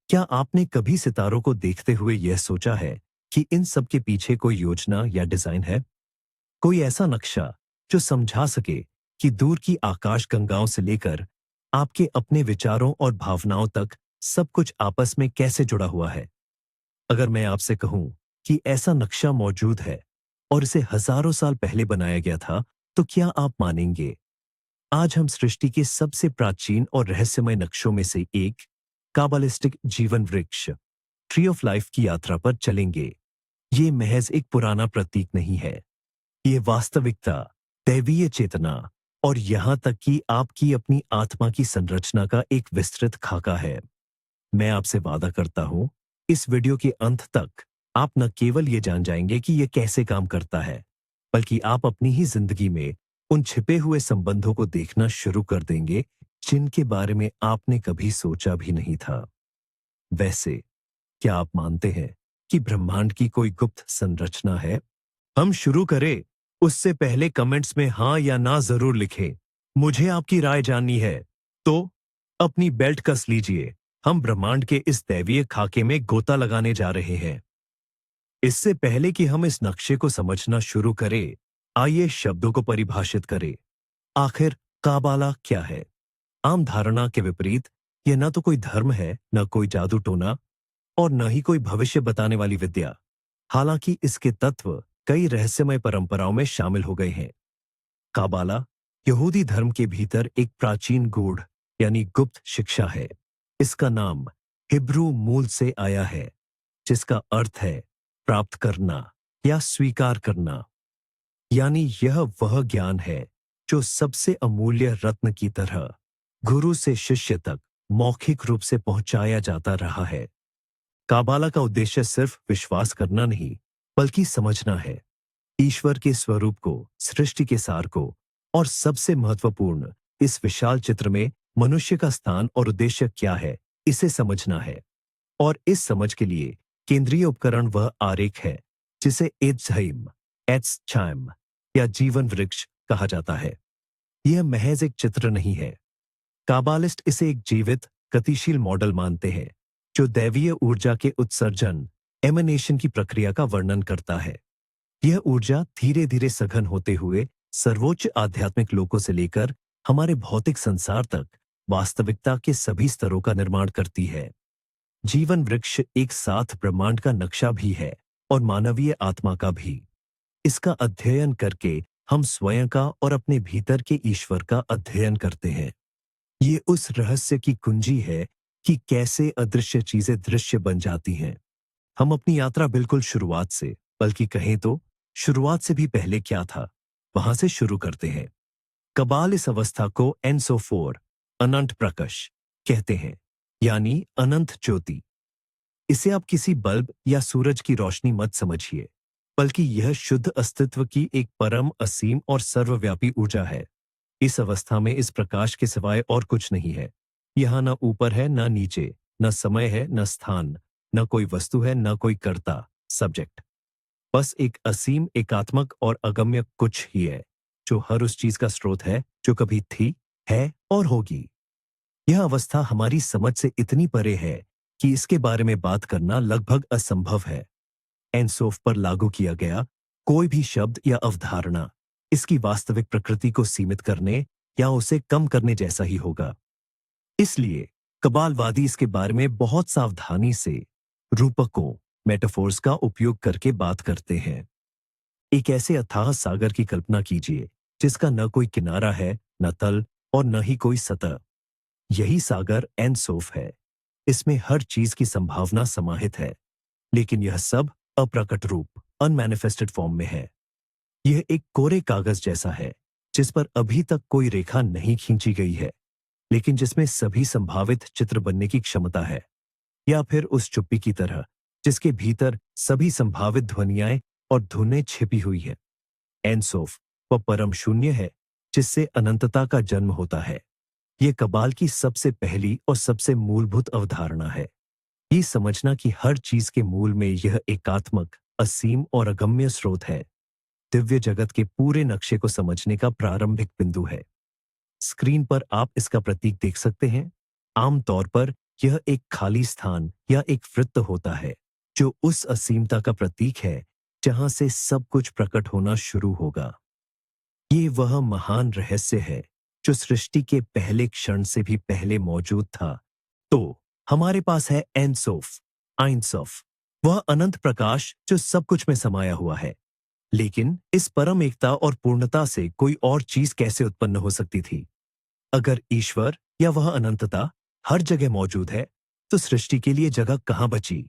क्या आपने कभी सितारों को देखते हुए यह सोचा है कि इन सब के पीछे कोई योजना या डिजाइन है? कोई ऐसा नक्शा जो समझा सके कि दूर की आकाश गंगाओं से लेकर आपके अपने विचारों और भावनाओं तक सब कुछ आपस में कैसे जुड़ा हुआ है? अगर मैं आपसे कहूं कि ऐसा नक्शा मौजूद है और इसे हजारों साल पहले बनाया गया था, तो क्या आप मानेंगे? आज हम सृष्टि के सबसे प्राचीन और रहस्यमय नक्शों में से एक काबालिस्टिक जीवन वृक्ष ट्री ऑफ लाइफ की यात्रा पर चलेंगे। ये महज एक पुराना प्रतीक नहीं है। ये वास्तविकता, दैवीय चेतना और यहां तक कि आपकी अपनी आत्मा की संरचना का एक विस्तृत खाका है। मैं आपसे वादा करता हूं, इस वीडियो के अंत तक आप न केवल ये जान जाएंगे कि यह कैसे काम करता है, बल्कि आप अपनी ही जिंदगी में उन छिपे हुए संबंधों को देखना शुरू कर देंगे जिनके बारे में आपने कभी सोचा भी नहीं था। वैसे, क्या आप मानते हैं कि ब्रह्मांड की कोई गुप्त संरचना है? हम शुरू करें उससे पहले कमेंट्स में हाँ या ना जरूर लिखें। मुझे आपकी राय जाननी है। तो अपनी बेल्ट कस लीजिए। हम ब्रह्मांड के इस दैवीय खाके में गोता लगाने जा रहे हैं। इससे पहले कि हम इस नक्शे को समझना शुरू करें, आइए शब्दों को परिभाषित करें। आखिर काबाला क्या है? आम धारणा के विपरीत यह न तो कोई धर्म है, न कोई जादू टोना और न ही कोई भविष्य बताने वाली विद्या। हालांकि इसके तत्व कई रहस्यमय परंपराओं में शामिल हो गए हैं। काबाला यहूदी धर्म के भीतर एक प्राचीन गूढ़ यानी गुप्त शिक्षा है। इसका नाम हिब्रू मूल से आया है, जिसका अर्थ है प्राप्त करना या स्वीकार करना। यानी यह वह ज्ञान है जो सबसे अमूल्य रत्न की तरह गुरु से शिष्य तक मौखिक रूप से पहुंचाया जाता रहा है। काबाला का उद्देश्य सिर्फ विश्वास करना नहीं, बल्कि समझना है। ईश्वर के स्वरूप को, सृष्टि के सार को और सबसे महत्वपूर्ण, इस विशाल चित्र में मनुष्य का स्थान और उद्देश्य क्या है, इसे समझना है। और इस समझ के लिए केंद्रीय उपकरण वह आरेख है जिसे एत्सहाइम, एत्सचाइम या जीवन वृक्ष कहा जाता है। यह महज एक चित्र नहीं है। काबालिस्ट इसे एक जीवित, गतिशील मॉडल मानते हैं जो दैवीय ऊर्जा के उत्सर्जन, एमनेशन की प्रक्रिया का वर्णन करता है। यह ऊर्जा धीरे धीरे सघन होते हुए सर्वोच्च आध्यात्मिक लोकों से लेकर हमारे भौतिक संसार तक वास्तविकता के सभी स्तरों का निर्माण करती है। जीवन वृक्ष एक साथ ब्रह्मांड का नक्शा भी है और मानवीय आत्मा का भी। इसका अध्ययन करके हम स्वयं का और अपने भीतर के ईश्वर का अध्ययन करते हैं। ये उस रहस्य की कुंजी है कि कैसे अदृश्य चीजें दृश्य बन जाती हैं। हम अपनी यात्रा बिल्कुल शुरुआत से, बल्कि कहें तो शुरुआत से भी पहले क्या था, वहां से शुरू करते हैं। कबाल इस अवस्था को एनसोफोर, अनंत प्रकाश कहते हैं, यानी अनंत ज्योति। इसे आप किसी बल्ब या सूरज की रोशनी मत समझिए, बल्कि यह शुद्ध अस्तित्व की एक परम, असीम और सर्वव्यापी ऊर्जा है। इस अवस्था में इस प्रकाश के सिवाय और कुछ नहीं है। यहाँ न ऊपर है, न नीचे, न समय है, न स्थान, न कोई वस्तु है, न कोई कर्ता, सब्जेक्ट। बस एक असीम, एकात्मक और अगम्य कुछ ही है, जो हर उस चीज का स्रोत है जो कभी थी, है और होगी। यह अवस्था हमारी समझ से इतनी परे है कि इसके बारे में बात करना लगभग असंभव है। एनसोफ पर लागू किया गया कोई भी शब्द या अवधारणा इसकी वास्तविक प्रकृति को सीमित करने या उसे कम करने जैसा ही होगा। इसलिए कबालवादी इसके बारे में बहुत सावधानी से रूपकों, मेटाफोर्स का उपयोग करके बात करते हैं। एक ऐसे अथाह सागर की कल्पना कीजिए जिसका न कोई किनारा है, न तल और न ही कोई सतह। यही सागर एनसोफ है। इसमें हर चीज की संभावना समाहित है, लेकिन यह सब अप्रकट रूप, अनमैनिफेस्टेड फॉर्म में है। यह एक कोरे कागज जैसा है जिस पर अभी तक कोई रेखा नहीं खींची गई है, लेकिन जिसमें सभी संभावित चित्र बनने की क्षमता है। या फिर उस चुप्पी की तरह जिसके भीतर सभी संभावित ध्वनियाएं और धुनें छिपी हुई है। एनसोफ वह परम शून्य है जिससे अनंतता का जन्म होता है। यह कबाल की सबसे पहली और सबसे मूलभूत अवधारणा है। ये समझना कि हर चीज के मूल में यह एकात्मक, असीम और अगम्य स्रोत है, दिव्य जगत के पूरे नक्शे को समझने का प्रारंभिक बिंदु है। स्क्रीन पर आप इसका प्रतीक देख सकते हैं। आमतौर पर यह एक खाली स्थान या एक वृत्त होता है जो उस असीमता का प्रतीक है जहां से सब कुछ प्रकट होना शुरू होगा। ये वह महान रहस्य है जो सृष्टि के पहले क्षण से भी पहले मौजूद था। तो हमारे पास है एनसोफ, आइंसोफ, वह अनंत प्रकाश जो सब कुछ में समाया हुआ है। लेकिन इस परम एकता और पूर्णता से कोई और चीज कैसे उत्पन्न हो सकती थी? अगर ईश्वर या वह अनंतता हर जगह मौजूद है, तो सृष्टि के लिए जगह कहां बची?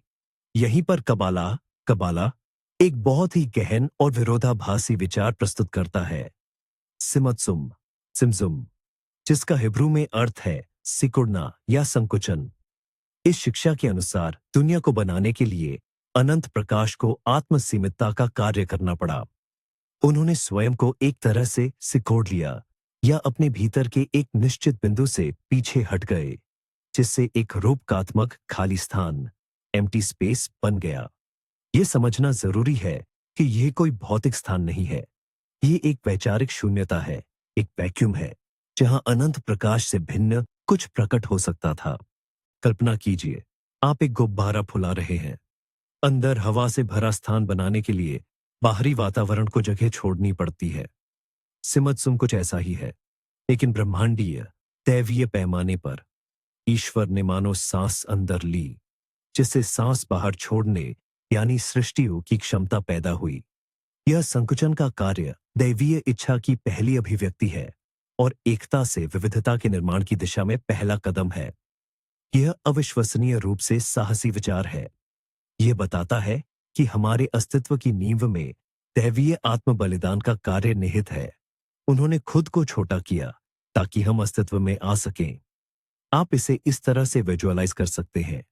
यहीं पर कबाला कबाला एक बहुत ही गहन और विरोधाभासी विचार प्रस्तुत करता है। सिमत्सुम, सिमजुम, जिसका हिब्रू में अर्थ है सिकुड़ना या संकुचन। इस शिक्षा के अनुसार दुनिया को बनाने के लिए अनंत प्रकाश को आत्मसीमितता का कार्य करना पड़ा। उन्होंने स्वयं को एक तरह से सिकोड़ लिया या अपने भीतर के एक निश्चित बिंदु से पीछे हट गए, जिससे एक रूपकात्मक खाली स्थान, एम्प्टी स्पेस बन गया। यह समझना जरूरी है कि यह कोई भौतिक स्थान नहीं है। ये एक वैचारिक शून्यता है, एक वैक्यूम है जहां अनंत प्रकाश से भिन्न कुछ प्रकट हो सकता था। कल्पना कीजिए, आप एक गुब्बारा फुला रहे हैं। अंदर हवा से भरा स्थान बनाने के लिए बाहरी वातावरण को जगह छोड़नी पड़ती है। सिमत्सुम कुछ ऐसा ही है, लेकिन ब्रह्मांडीय दैवीय पैमाने पर। ईश्वर ने मानो सांस अंदर ली, जिससे सांस बाहर छोड़ने यानी सृष्टियों की क्षमता पैदा हुई। यह संकुचन का कार्य दैवीय इच्छा की पहली अभिव्यक्ति है और एकता से विविधता के निर्माण की दिशा में पहला कदम है। यह अविश्वसनीय रूप से साहसी विचार है। यह बताता है कि हमारे अस्तित्व की नींव में दैवीय आत्म बलिदान का कार्य निहित है। उन्होंने खुद को छोटा किया ताकि हम अस्तित्व में आ सकें। आप इसे इस तरह से विजुअलाइज कर सकते हैं।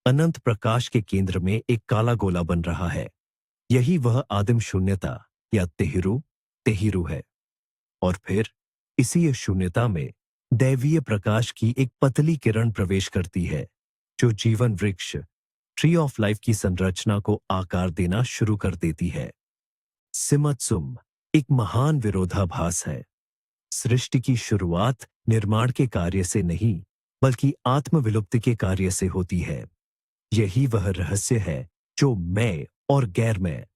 अनंत प्रकाश के केंद्र में एक काला गोला बन रहा है। यही वह आदिम शून्यता या तेहिरु तेहिरु है। और फिर इसी शून्यता में दैवीय प्रकाश की एक पतली किरण प्रवेश करती है, जो जीवन वृक्ष, ट्री ऑफ लाइफ की संरचना को आकार देना शुरू कर देती है। सिमत्सुम एक महान विरोधाभास है। सृष्टि की शुरुआत निर्माण के कार्य से नहीं, बल्कि आत्मविलुप्ति के कार्य से होती है। यही वह रहस्य है जो मैं और गैर मैं,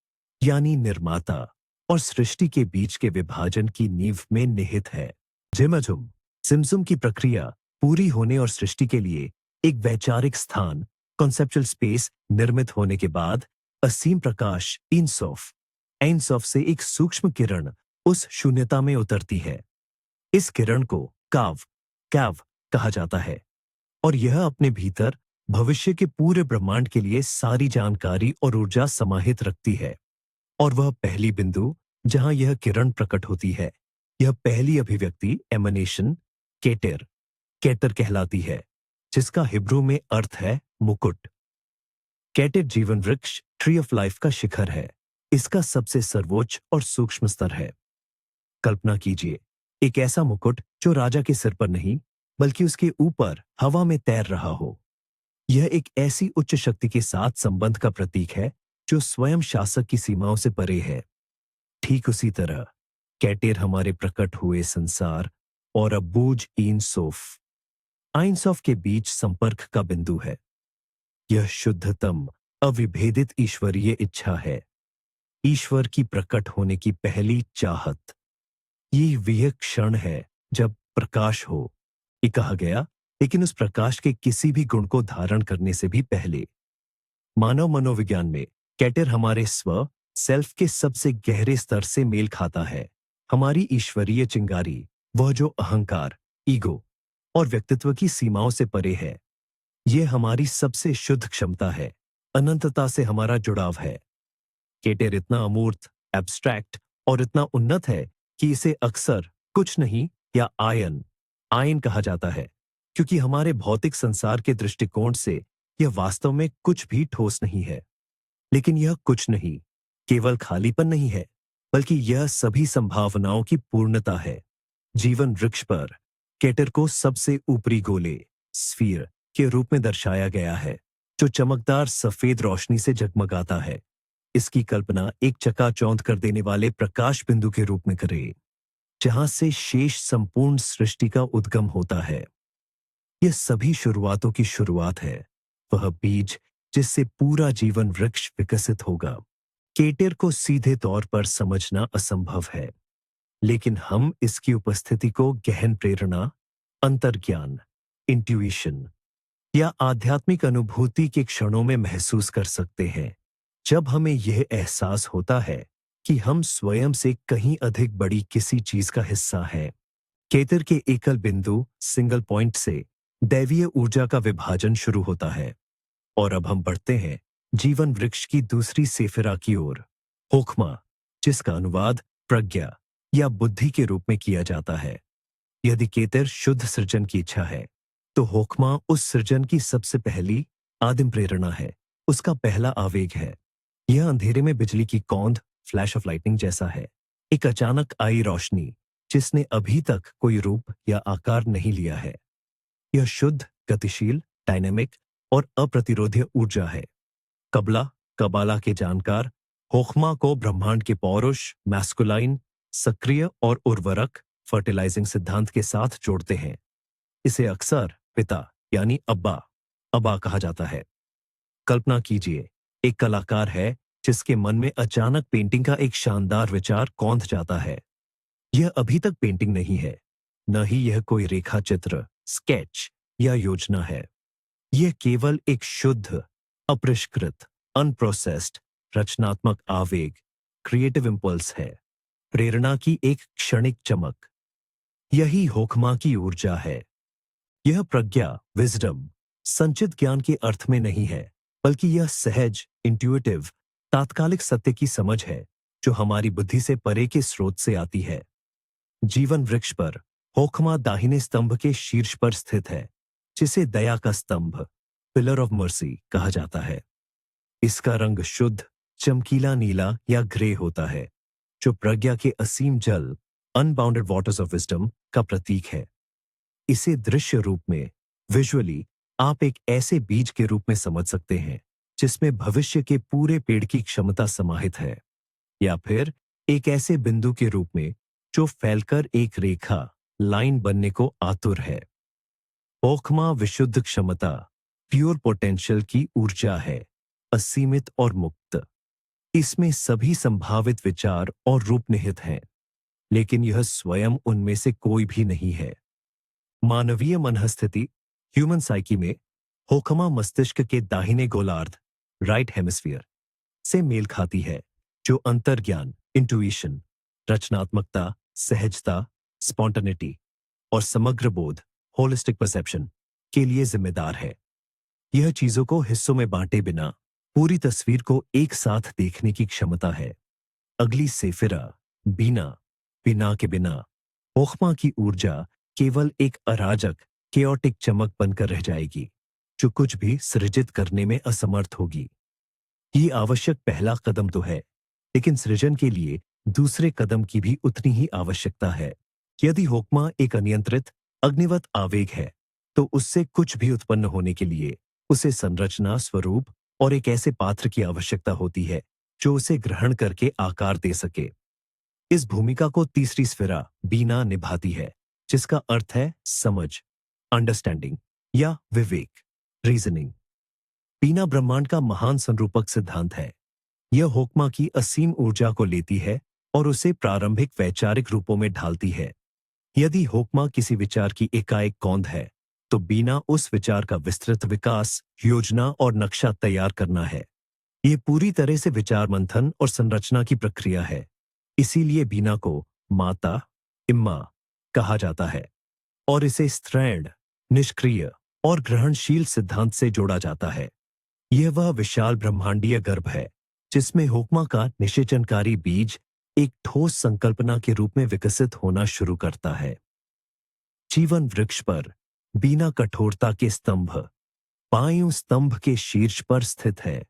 यानी निर्माता और सृष्टि के बीच के विभाजन की नींव में निहित है। जिमजुम, सिमसुम की प्रक्रिया पूरी होने और सृष्टि के लिए एक वैचारिक स्थान, कॉन्सेप्चुअल स्पेस निर्मित होने के बाद असीम प्रकाश इंसॉफ, एंसॉफ से एक सूक्ष्म किरण उस शून्यता में उतरती है। इस किरण को काव कैव कहा जाता है और यह अपने भीतर भविष्य के पूरे ब्रह्मांड के लिए सारी जानकारी और ऊर्जा समाहित रखती है। और वह पहली बिंदु जहां यह किरण प्रकट होती है, यह पहली अभिव्यक्ति एमनेशन केटर केटर कहलाती है, जिसका हिब्रू में अर्थ है मुकुट। केटर जीवन वृक्ष, ट्री ऑफ लाइफ का शिखर है। इसका सबसे सर्वोच्च और सूक्ष्म स्तर है। कल्पना कीजिए, एक ऐसा मुकुट जो राजा के सिर पर नहीं, बल्कि उसके ऊपर हवा में तैर रहा हो। यह एक ऐसी उच्च शक्ति के साथ संबंध का प्रतीक है जो स्वयं शासक की सीमाओं से परे है। ठीक उसी तरह कैटेर हमारे प्रकट हुए संसार और अबूज इंसोफ, आइंसॉफ के बीच संपर्क का बिंदु है। यह शुद्धतम अविभेदित ईश्वरीय इच्छा है, ईश्वर की प्रकट होने की पहली चाहत। ये वह क्षण है जब प्रकाश हो, ये कहा गया, लेकिन उस प्रकाश के किसी भी गुण को धारण करने से भी पहले। मानव मनोविज्ञान में कैटर हमारे स्व सेल्फ के सबसे गहरे स्तर से मेल खाता है। हमारी ईश्वरीय चिंगारी, वह जो अहंकार, ईगो और व्यक्तित्व की सीमाओं से परे है। यह हमारी सबसे शुद्ध क्षमता है, अनंतता से हमारा जुड़ाव है। कैटर इतना अमूर्त, एब्स्ट्रैक्ट और इतना उन्नत है कि इसे अक्सर कुछ नहीं या आयन कहा जाता है, क्योंकि हमारे भौतिक संसार के दृष्टिकोण से यह वास्तव में कुछ भी ठोस नहीं है। लेकिन यह कुछ नहीं केवल खालीपन नहीं है, बल्कि यह सभी संभावनाओं की पूर्णता है। जीवन वृक्ष पर कैटर को सबसे ऊपरी गोले, स्फीयर के रूप में दर्शाया गया है, जो चमकदार सफेद रोशनी से जगमगाता है। इसकी कल्पना एक चकाचौंध कर देने वाले प्रकाश बिंदु के रूप में करें, जहां से शेष संपूर्ण सृष्टि का उद्गम होता है। यह सभी शुरुआतों की शुरुआत है, वह बीज जिससे पूरा जीवन वृक्ष विकसित होगा। केटर को सीधे तौर पर समझना असंभव है, लेकिन हम इसकी उपस्थिति को गहन प्रेरणा, अंतर्ज्ञान, इंट्यूशन या आध्यात्मिक अनुभूति के क्षणों में महसूस कर सकते हैं, जब हमें यह एहसास होता है कि हम स्वयं से कहीं अधिक बड़ी किसी चीज का हिस्सा हैं। केतर के एकल बिंदु सिंगल पॉइंट से दैवीय ऊर्जा का विभाजन शुरू होता है और अब हम बढ़ते हैं जीवन वृक्ष की दूसरी सेफिरा की ओर, होखमा, जिसका अनुवाद प्रज्ञा या बुद्धि के रूप में किया जाता है। यदि केतर शुद्ध सृजन की इच्छा है, तो होखमा उस सृजन की सबसे पहली आदिम प्रेरणा है, उसका पहला आवेग है। यह अंधेरे में बिजली की कौंध, फ्लैश ऑफ लाइटनिंग जैसा है, एक अचानक आई रोशनी जिसने अभी तक कोई रूप या आकार नहीं लिया है। यह शुद्ध, गतिशील, डायनेमिक और अप्रतिरोध्य ऊर्जा है। कबाला के जानकार होखमा को ब्रह्मांड के पौरुष, मैस्कुलाइन, सक्रिय और उर्वरक, फर्टिलाइजिंग सिद्धांत के साथ जोड़ते हैं। इसे अक्सर पिता यानी अब्बा कहा जाता है। कल्पना कीजिए, एक कलाकार है जिसके मन में अचानक पेंटिंग का एक शानदार विचार कौंध जाता है। यह अभी तक पेंटिंग नहीं है, न ही यह कोई रेखा चित्र, स्केच या योजना है। यह केवल एक शुद्ध, अपरिष्कृत, अनप्रोसेस्ड रचनात्मक आवेग, क्रिएटिव इंपल्स है, प्रेरणा की एक क्षणिक चमक। यही होखमा की ऊर्जा है। यह प्रज्ञा, विजडम, संचित ज्ञान के अर्थ में नहीं है, बल्कि यह सहज, इंट्यूटिव, तात्कालिक सत्य की समझ है जो हमारी बुद्धि से परे के स्रोत से आती है। जीवन वृक्ष पर होखमा दाहिने स्तंभ के शीर्ष पर स्थित है, जिसे दया का स्तंभ, पिलर ऑफ मर्सी कहा जाता है। इसका रंग शुद्ध, चमकीला नीला या ग्रे होता है, जो प्रज्ञा के असीम जल, अनबाउंडेड वाटर्स ऑफ विजडम का प्रतीक है। इसे दृश्य रूप में, विजुअली, आप एक ऐसे बीज के रूप में समझ सकते हैं जिसमें भविष्य के पूरे पेड़ की क्षमता समाहित है, या फिर एक ऐसे बिंदु के रूप में जो फैलकर एक रेखा, लाइन बनने को आतुर है। होखमा विशुद्ध क्षमता, प्योर पोटेंशियल की ऊर्जा है, असीमित और मुक्त। इसमें सभी संभावित विचार और रूप निहित हैं, लेकिन यह स्वयं उनमें से कोई भी नहीं है। मानवीय मनःस्थिति, ह्यूमन साइकी में होखमा मस्तिष्क के दाहिने गोलार्ध, राइट हेमिस्फीयर से मेल खाती है, जो अंतर्ज्ञान, इंट्यूशन, रचनात्मकता, सहजता, स्पॉन्टेनिटी और समग्र बोध, होलिस्टिक परसेप्शन के लिए जिम्मेदार है। यह चीजों को हिस्सों में बांटे बिना पूरी तस्वीर को एक साथ देखने की क्षमता है। अगली सेफिरा, बिना के बिना, होखमा की ऊर्जा केवल एक अराजक, केओटिक चमक बनकर रह जाएगी, जो कुछ भी सृजित करने में असमर्थ होगी। ये आवश्यक पहला कदम तो है, लेकिन सृजन के लिए दूसरे कदम की भी उतनी ही आवश्यकता है। यदि होखमा एक अनियंत्रित, अग्निवत आवेग है, तो उससे कुछ भी उत्पन्न होने के लिए उसे संरचना, स्वरूप और एक ऐसे पात्र की आवश्यकता होती है जो उसे ग्रहण करके आकार दे सके। इस भूमिका को तीसरी स्फिरा, बीना, निभाती है, जिसका अर्थ है समझ, अंडरस्टैंडिंग या विवेक, रीजनिंग। बीना ब्रह्मांड का महान संरूपक सिद्धांत है। यह होखमा की असीम ऊर्जा को लेती है और उसे प्रारंभिक वैचारिक रूपों में ढालती है। यदि होखमा किसी विचार की एकाएक कौंध है, तो बीना उस विचार का विस्तृत विकास, योजना और नक्शा तैयार करना है। यह पूरी तरह से विचार मंथन और संरचना की प्रक्रिया है। इसीलिए बीना को माता, इम्मा कहा जाता है और इसे स्त्रैण, निष्क्रिय और ग्रहणशील सिद्धांत से जोड़ा जाता है। यह वह विशाल ब्रह्मांडीय गर्भ है जिसमें होखमा का निषेचनकारी बीज एक ठोस संकल्पना के रूप में विकसित होना शुरू करता है। जीवन वृक्ष पर बीना कठोरता के स्तंभ, पांयों स्तंभ के शीर्ष पर स्थित है।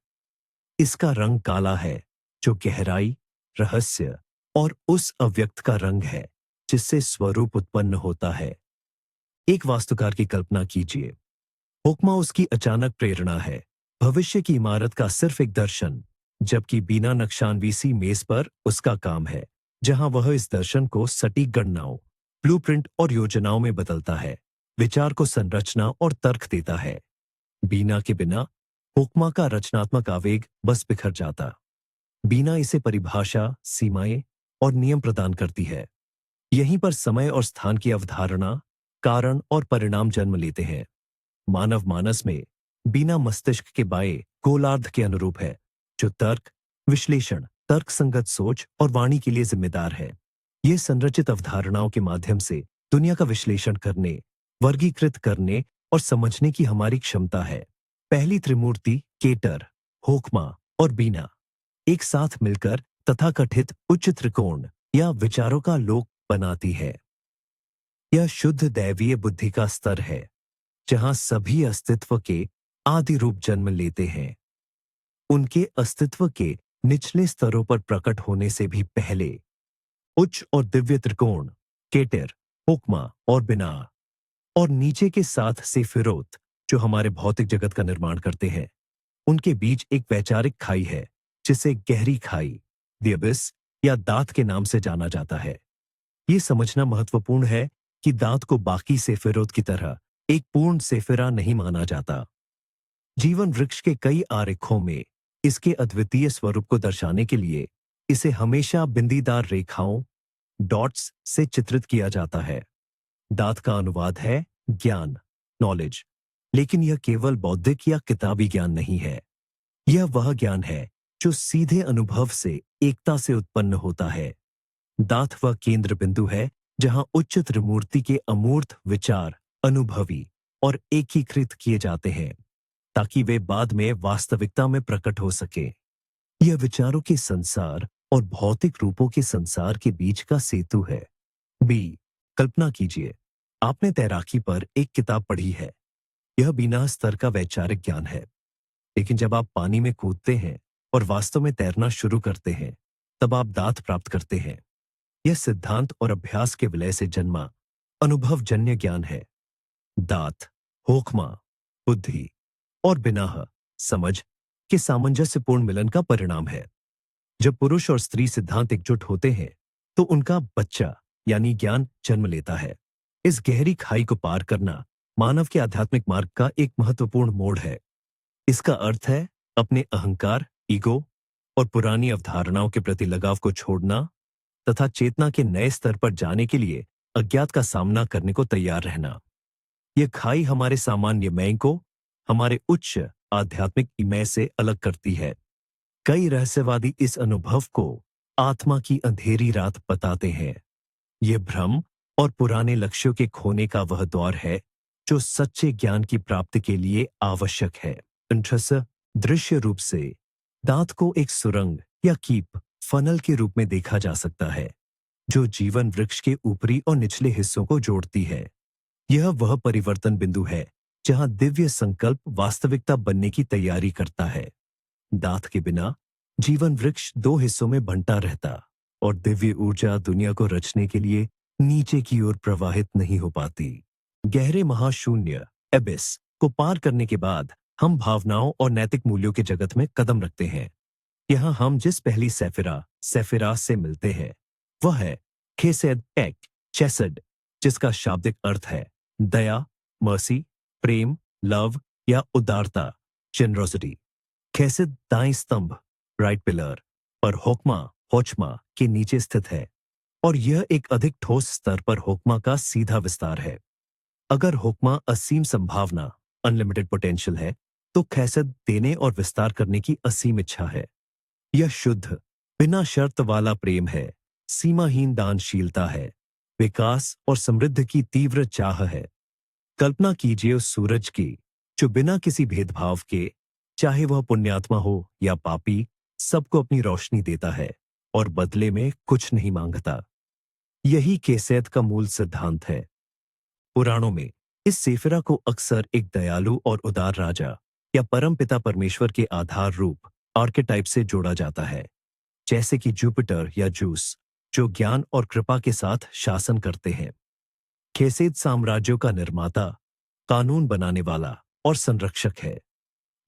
इसका रंग काला है, जो गहराई, रहस्य और उस अव्यक्त का रंग है जिससे स्वरूप उत्पन्न होता है। एक वास्तुकार की कल्पना कीजिए। होखमा उसकी अचानक प्रेरणा है, भविष्य की इमारत का सिर्फ एक दर्शन, जबकि बीना नक्शानवीसी मेज पर उसका काम है, जहां वह इस दर्शन को सटीक गणनाओं, ब्लूप्रिंट और योजनाओं में बदलता है। विचार को संरचना और तर्क देता है। बीना के बिना होकमा का रचनात्मक आवेग बस बिखर जाता। बीना इसे परिभाषा, सीमाएं और नियम प्रदान करती है। यहीं पर समय और स्थान की अवधारणा, कारण और परिणाम जन्म लेते हैं। मानव मानस में बीना मस्तिष्क के बाएं गोलार्ध के अनुरूप है, जो तर्क, विश्लेषण, तर्कसंगत सोच और वाणी के लिए जिम्मेदार है। ये संरचित अवधारणाओं के माध्यम से दुनिया का विश्लेषण करने, वर्गीकृत करने और समझने की हमारी क्षमता है। पहली त्रिमूर्ति केटर, होकमा और बीना एक साथ मिलकर तथाकथित उच्च त्रिकोण या विचारों का लोक बनाती है। यह शुद्ध दैवीय बुद्धि का स्तर है, जहां सभी अस्तित्व के आदि रूप जन्म लेते हैं। उनके अस्तित्व के निचले स्तरों पर प्रकट होने से भी पहले उच्च और दिव्य त्रिकोण केटर, होकमा और बिना और नीचे के साथ सेफिरोत, जो हमारे भौतिक जगत का निर्माण करते हैं, उनके बीच एक वैचारिक खाई है, जिसे गहरी खाई, द अबिस या दांत के नाम से जाना जाता है। ये समझना महत्वपूर्ण है कि दांत को बाकी सेफिरोत की तरह एक पूर्ण सेफिरा नहीं माना जाता। जीवन वृक्ष के कई आरेखों में इसके अद्वितीय स्वरूप को दर्शाने के लिए इसे हमेशा बिंदीदार रेखाओं, डॉट्स से चित्रित किया जाता है। दांत का अनुवाद है ज्ञान, नॉलेज, लेकिन यह केवल बौद्धिक या किताबी ज्ञान नहीं है। यह वह ज्ञान है जो सीधे अनुभव से, एकता से उत्पन्न होता है। दांत वह केंद्र बिंदु है जहां उच्च त्रिमूर्ति के अमूर्त विचार अनुभवी और एकीकृत किए जाते हैं, ताकि वे बाद में वास्तविकता में प्रकट हो सके। यह विचारों के संसार और भौतिक रूपों के संसार के बीच का सेतु है। बी, कल्पना कीजिए, आपने तैराकी पर एक किताब पढ़ी है। यह बिना स्तर का वैचारिक ज्ञान है, लेकिन जब आप पानी में कूदते हैं और वास्तव में तैरना शुरू करते हैं, तब आप दांत प्राप्त करते हैं। यह सिद्धांत और अभ्यास के विलय से जन्मा अनुभवजन्य ज्ञान है। दांत, होकमा, बुद्धि और बिनाह, समझ के सामंजस्यपूर्ण मिलन का परिणाम है। जब पुरुष और स्त्री सिद्धांत एकजुट होते हैं, तो उनका बच्चा यानी ज्ञान जन्म लेता है। इस गहरी खाई को पार करना मानव के आध्यात्मिक मार्ग का एक महत्वपूर्ण मोड़ है। इसका अर्थ है अपने अहंकार, ईगो और पुरानी अवधारणाओं के प्रति लगाव को छोड़ना तथा चेतना के नए स्तर पर जाने के लिए अज्ञात का सामना करने को तैयार रहना। यह खाई हमारे सामान्य मैं को हमारे उच्च आध्यात्मिक मैं से अलग करती है। कई रहस्यवादी इस अनुभव को आत्मा की अंधेरी रात बताते हैं। यह भ्रम और पुराने लक्ष्यों के खोने का वह द्वार है जो सच्चे ज्ञान की प्राप्ति के लिए आवश्यक है। दृश्य रूप से दांत को एक सुरंग या कीप, फनल के रूप में देखा जा सकता है, जो जीवन वृक्ष के ऊपरी और निचले हिस्सों को जोड़ती है। यह वह परिवर्तन बिंदु है जहां दिव्य संकल्प वास्तविकता बनने की तैयारी करता है। दांत के बिना जीवन वृक्ष दो हिस्सों में बंटा रहता और दिव्य ऊर्जा दुनिया को रचने के लिए नीचे की ओर प्रवाहित नहीं हो पाती। गहरे महाशून्य एबिस को पार करने के बाद हम भावनाओं और नैतिक मूल्यों के जगत में कदम रखते हैं। यहाँ हम जिस पहली सेफिरास से मिलते हैं, वह है खेसेद एक चेसड, जिसका शाब्दिक अर्थ है दया, मर्सी, प्रेम, लव या उदारता, जेनरोसिटी। खेसेद दाएं स्तंभ, राइट पिलर, पर होचमा के नीचे स्थित है और यह एक अधिक ठोस स्तर पर होकमा का सीधा विस्तार है। अगर होकमा असीम संभावना, अनलिमिटेड पोटेंशियल है, तो खेसेद देने और विस्तार करने की असीम इच्छा है। यह शुद्ध, बिना शर्त वाला प्रेम है, सीमाहीन दानशीलता है, विकास और समृद्धि की तीव्र चाह है। कल्पना कीजिए उस सूरज की जो बिना किसी भेदभाव के, चाहे वह पुण्यात्मा हो या पापी, सबको अपनी रोशनी देता है और बदले में कुछ नहीं मांगता। यही केसेद का मूल सिद्धांत है। पुराणों में इस सेफिरा को अक्सर एक दयालु और उदार राजा या परमपिता परमेश्वर के आधार रूप आर्केटाइप से जोड़ा जाता है, जैसे कि जुपिटर या जूस, जो ज्ञान और कृपा के साथ शासन करते हैं। खेसेद साम्राज्यों का निर्माता, कानून बनाने वाला और संरक्षक है।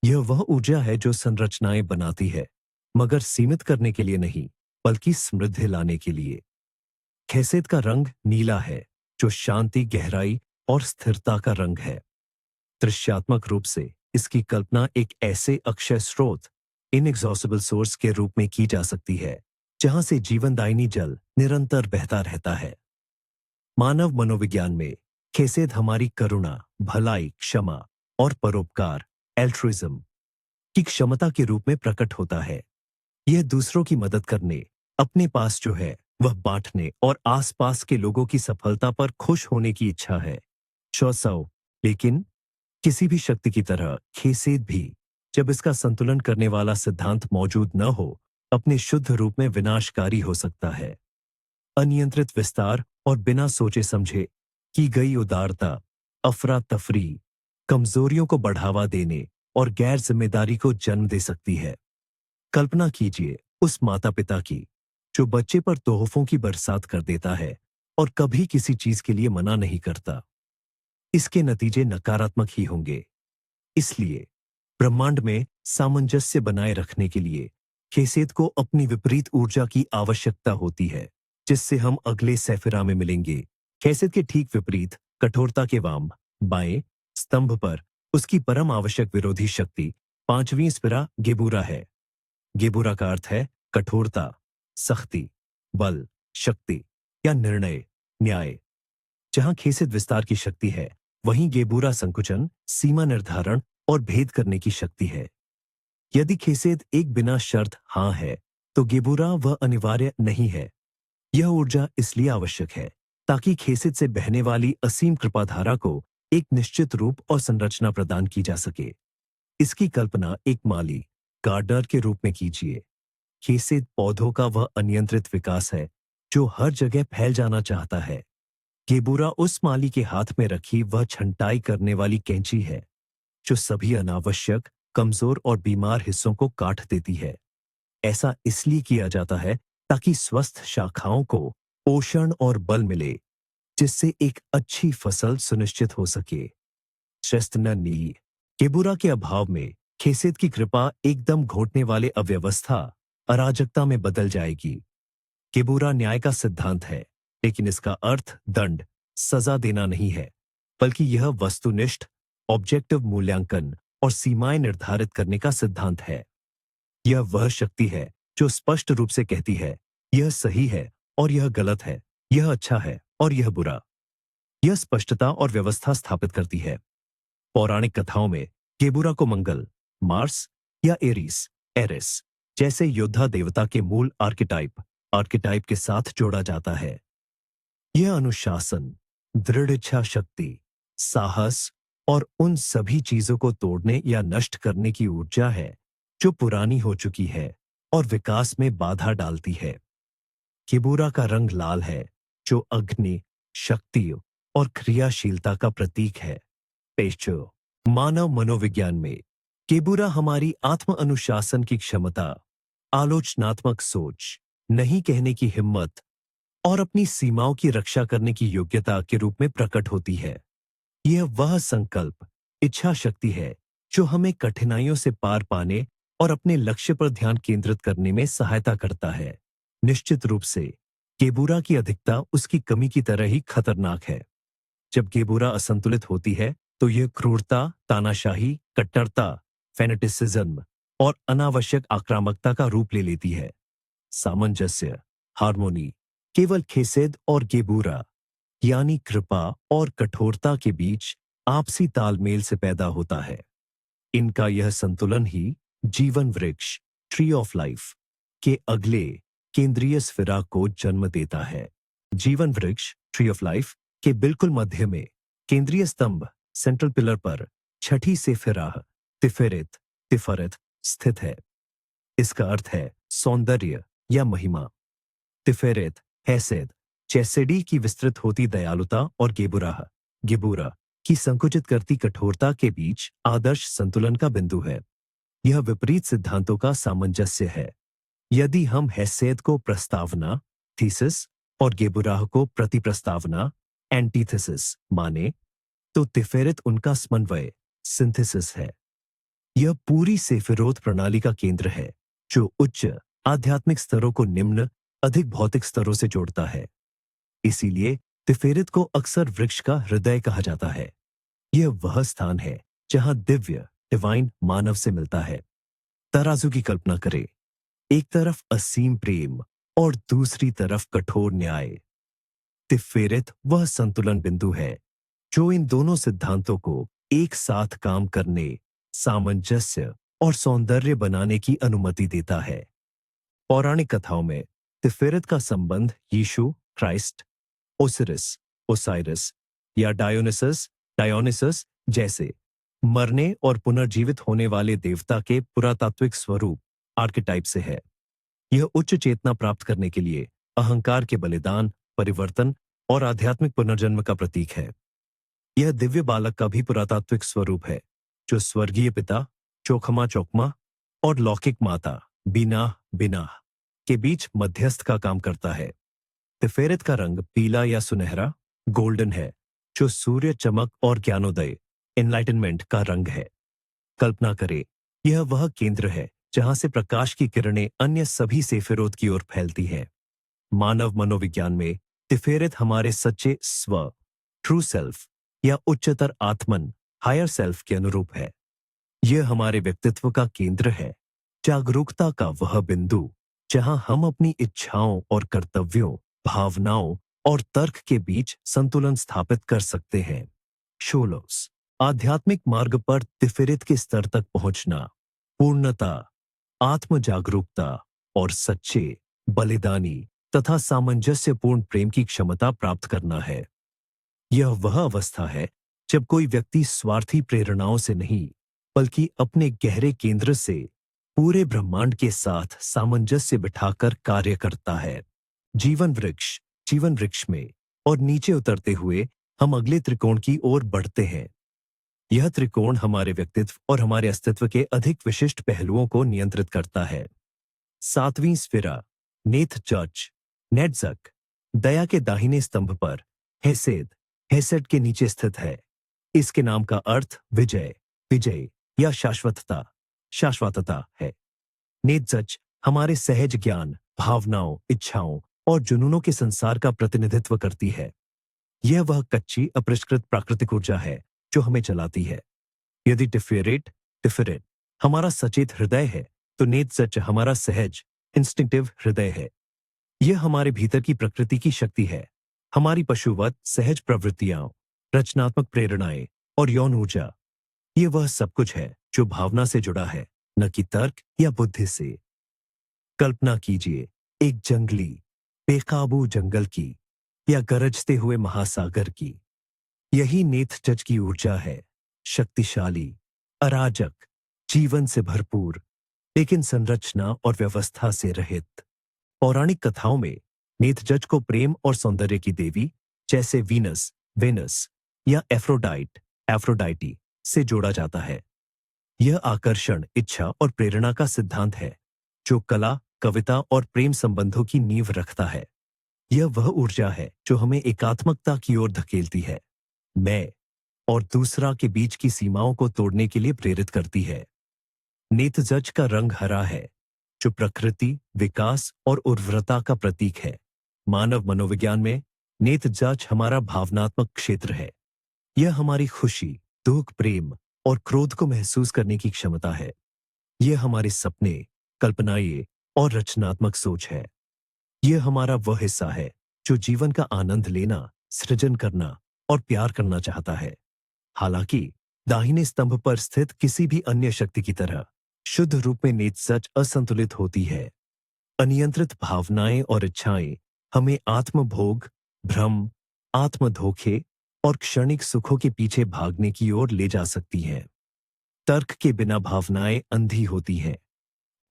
यह वह ऊर्जा है जो संरचनाएं बनाती है, मगर सीमित करने के लिए नहीं, बल्कि समृद्धि लाने के लिए। खेसेद का रंग नीला है, जो शांति, गहराई और स्थिरता का रंग है। दृश्यात्मक रूप से इसकी कल्पना एक ऐसे अक्षय स्रोत, इनएग्जॉस्टिबल सोर्स के रूप में की जा सकती है जहां से जीवनदायिनी जल निरंतर बहता रहता है। मानव मनोविज्ञान में खेसेद हमारी करुणा, भलाई, क्षमा और परोपकार, एल्ट्रुइज्म की क्षमता के रूप में प्रकट होता है। यह दूसरों की मदद करने, अपने पास जो है वह बांटने और आसपास के लोगों की सफलता पर खुश होने की इच्छा है। शौसव, लेकिन किसी भी शक्ति की तरह खेसेद भी, जब इसका संतुलन करने वाला सिद्धांत मौजूद न हो, अपने शुद्ध रूप में विनाशकारी हो सकता है। अनियंत्रित विस्तार और बिना सोचे समझे की गई उदारता अफरा तफरी, कमजोरियों को बढ़ावा देने और गैर जिम्मेदारी को जन्म दे सकती है। कल्पना कीजिए उस माता पिता की जो बच्चे पर तोहफों की बरसात कर देता है और कभी किसी चीज के लिए मना नहीं करता। इसके नतीजे नकारात्मक ही होंगे। इसलिए ब्रह्मांड में सामंजस्य बनाए रखने के लिए खेसेत को अपनी विपरीत ऊर्जा की आवश्यकता होती है, जिससे हम अगले सैफिरा में मिलेंगे। खेसेत के ठीक विपरीत कठोरता के वाम बाएं स्तंभ पर उसकी परम आवश्यक विरोधी शक्ति पांचवीं स्फिरा गेबूरा है। गेबूरा का अर्थ है कठोरता, सख्ती, बल, शक्ति या निर्णय, न्याय। जहां खेसेत विस्तार की शक्ति है, वहीं गेबूरा संकुचन, सीमा निर्धारण और भेद करने की शक्ति है। यदि खेसेत एक बिना शर्त हाँ है, तो गेबूरा वह अनिवार्य नहीं है। यह ऊर्जा इसलिए आवश्यक है ताकि खेसेत से बहने वाली असीम कृपाधारा को एक निश्चित रूप और संरचना प्रदान की जा सके। इसकी कल्पना एक माली, गार्डनर के रूप में कीजिए। खेसेत पौधों का वह अनियंत्रित विकास है जो हर जगह फैल जाना चाहता है। गेबूरा उस माली के हाथ में रखी वह छंटाई करने वाली कैंची है जो सभी अनावश्यक, कमजोर और बीमार हिस्सों को काट देती है। ऐसा इसलिए किया जाता है ताकि स्वस्थ शाखाओं को पोषण और बल मिले, जिससे एक अच्छी फसल सुनिश्चित हो सके। श्रेष्ठन नी केबुरा के अभाव में खेसेत की कृपा एकदम घोटने वाले अव्यवस्था, अराजकता में बदल जाएगी। केबुरा न्याय का सिद्धांत है, लेकिन इसका अर्थ दंड, सजा देना नहीं है, बल्कि यह वस्तुनिष्ठ, ऑब्जेक्टिव मूल्यांकन और सीमाएं निर्धारित करने का सिद्धांत है। यह वह शक्ति है जो स्पष्ट रूप से कहती है, यह सही है और यह गलत है, यह अच्छा है और यह बुरा। यह स्पष्टता और व्यवस्था स्थापित करती है। पौराणिक कथाओं में केबुरा को मंगल, मार्स या एरिस, एरिस जैसे योद्धा देवता के मूल आर्किटाइप के साथ जोड़ा जाता है। यह अनुशासन, दृढ़ इच्छा शक्ति, साहस और उन सभी चीजों को तोड़ने या नष्ट करने की ऊर्जा है जो पुरानी हो चुकी है और विकास में बाधा डालती है। केबुरा का रंग लाल है, जो अग्नि, शक्ति और क्रियाशीलता का प्रतीक है। पेशो मानव मनोविज्ञान में केबुरा हमारी आत्म अनुशासन की क्षमता, आलोचनात्मक सोच, नहीं कहने की हिम्मत और अपनी सीमाओं की रक्षा करने की योग्यता के रूप में प्रकट होती है। यह वह संकल्प, इच्छा शक्ति है जो हमें कठिनाइयों से पार पाने और अपने लक्ष्य पर ध्यान केंद्रित करने में सहायता करता है। निश्चित रूप से केबुरा की अधिकता उसकी कमी की तरह ही खतरनाक है। जब केबुरा असंतुलित होती है तो यह क्रूरता, तानाशाही, कट्टरता, फेनेटिसिज्म और अनावश्यक आक्रामकता का रूप ले लेती है। सामंजस्य, हार्मोनी केवल खेसेद और गेबूरा यानी कृपा और कठोरता के बीच आपसी तालमेल से पैदा होता है। इनका यह संतुलन ही जीवन वृक्ष, ट्री ऑफ लाइफ के अगले केंद्रीय स्फिरा को जन्म देता है। जीवन वृक्ष, ट्री ऑफ लाइफ के बिल्कुल मध्य में केंद्रीय स्तंभ, सेंट्रल पिलर पर छठी सेफिरा तिफरत स्थित है। इसका अर्थ है सौंदर्य या महिमा। तिफेरेत, हैसेद, चैसेडी की विस्तृत होती दयालुता और गेबूरा की संकुचित करती कठोरता के बीच आदर्श संतुलन का बिंदु है। यह विपरीत सिद्धांतों का सामंजस्य है। यदि हम हैसेद को प्रस्तावना, थीसिस और गेबुराह को प्रतिप्रस्तावना, एंटीथेसिस माने, तो तिफेरेत उनका समन्वय, सिंथेसिस है। यह पूरी सेफिरोत प्रणाली का केंद्र है जो उच्च आध्यात्मिक स्तरों को निम्न, अधिक भौतिक स्तरों से जोड़ता है। इसीलिए तिफेरित को अक्सर वृक्ष का हृदय कहा जाता है। यह वह स्थान है जहां दिव्य डिवाइन मानव से मिलता है। तराजू की कल्पना करें, एक तरफ असीम प्रेम और दूसरी तरफ कठोर न्याय। तिफेरित वह संतुलन बिंदु है जो इन दोनों सिद्धांतों को एक साथ काम करने, सामंजस्य और सौंदर्य बनाने की अनुमति देता है। पौराणिक कथाओं में तिफेरित का संबंध यीशु क्राइस्ट, ओसिरिस ओसाइरिस या डायोनिसस जैसे मरने और पुनर्जीवित होने वाले देवता के पुरातात्विक स्वरूप आर्केटाइप से है। यह उच्च चेतना प्राप्त करने के लिए अहंकार के बलिदान, परिवर्तन और आध्यात्मिक पुनर्जन्म का प्रतीक है। यह दिव्य बालक का भी पुरातात्विक स्वरूप है जो स्वर्गीय पिता चोखमा चौकमा और लौकिक माता बीना बिना के बीच मध्यस्थ का काम करता है। तिफेरित का रंग पीला या सुनहरा गोल्डन है जो सूर्य चमक और ज्ञानोदय एनलाइटनमेंट का रंग है। कल्पना करें, यह वह केंद्र है जहां से प्रकाश की किरणें अन्य सभी सेफिरोत की ओर फैलती हैं। मानव मनोविज्ञान में तिफेरित हमारे सच्चे स्व, ट्रू सेल्फ या उच्चतर आत्मन, हायर सेल्फ के अनुरूप है। यह हमारे व्यक्तित्व का केंद्र है, जागरूकता का वह बिंदु जहां हम अपनी इच्छाओं और कर्तव्यों, भावनाओं और तर्क के बीच संतुलन स्थापित कर सकते हैं। शोलोस आध्यात्मिक मार्ग पर तिफेरित के स्तर तक पहुंचना, पूर्णता, आत्म जागरूकता और सच्चे, बलिदानी तथा सामंजस्यपूर्ण प्रेम की क्षमता प्राप्त करना है। यह वह अवस्था है जब कोई व्यक्ति स्वार्थी प्रेरणाओं से नहीं, बल्कि अपने गहरे केंद्र से पूरे ब्रह्मांड के साथ सामंजस्य बिठाकर कार्य करता है। जीवन वृक्ष में और नीचे उतरते हुए हम अगले त्रिकोण की ओर बढ़ते हैं। यह त्रिकोण हमारे व्यक्तित्व और हमारे अस्तित्व के अधिक विशिष्ट पहलुओं को नियंत्रित करता है। 7वीं स्फिरा नेत्जच दया के दाहिने स्तंभ पर हेसेड के नीचे स्थित है। इसके नाम का अर्थ विजय या शाश्वतता है। नेत्जच हमारे सहज ज्ञान, भावनाओं, इच्छाओं और जुनूनों के संसार का प्रतिनिधित्व करती है। यह वह कच्ची अपरिष्कृत प्राकृतिक ऊर्जा है जो हमें चलाती है। यदि तिफेरिट हमारा सचेत हृदय है, तो नेत्जच हमारा सहज इंस्टिंक्टिव हृदय है। यह हमारे भीतर की प्रकृति की शक्ति है, हमारी पशुवत सहज प्रवृत्तियां, रचनात्मक प्रेरणाएं और यौन ऊर्जा। यह वह सब कुछ है जो भावना से जुड़ा है, न कि तर्क या बुद्धि से। कल्पना कीजिए एक जंगली, बेकाबू जंगल की या गरजते हुए महासागर की। यही नेत्जच की ऊर्जा है, शक्तिशाली, अराजक, जीवन से भरपूर, लेकिन संरचना और व्यवस्था से रहित। पौराणिक कथाओं में नेत्जच को प्रेम और सौंदर्य की देवी जैसे वेनस या एफ्रोडाइटी से जोड़ा जाता है। यह आकर्षण, इच्छा और प्रेरणा का सिद्धांत है जो कला, कविता और प्रेम संबंधों की नींव रखता है। यह वह ऊर्जा है जो हमें एकात्मकता की ओर धकेलती है, मैं और दूसरा के बीच की सीमाओं को तोड़ने के लिए प्रेरित करती है। नेत्जच का रंग हरा है जो प्रकृति, विकास और उर्वरता का प्रतीक है। मानव मनोविज्ञान में नेत्जच हमारा भावनात्मक क्षेत्र है। यह हमारी खुशी, दुख, प्रेम और क्रोध को महसूस करने की क्षमता है। यह हमारे सपने, कल्पनाएं और रचनात्मक सोच है। यह हमारा वह हिस्सा है जो जीवन का आनंद लेना, सृजन करना और प्यार करना चाहता है। हालांकि दाहिने स्तंभ पर स्थित किसी भी अन्य शक्ति की तरह शुद्ध रूप में नेत्जच असंतुलित होती है। अनियंत्रित भावनाएं और इच्छाएं हमें आत्मभोग, भ्रम, आत्मधोखे और क्षणिक सुखों के पीछे भागने की ओर ले जा सकती हैं। तर्क के बिना भावनाएं अंधी होती हैं।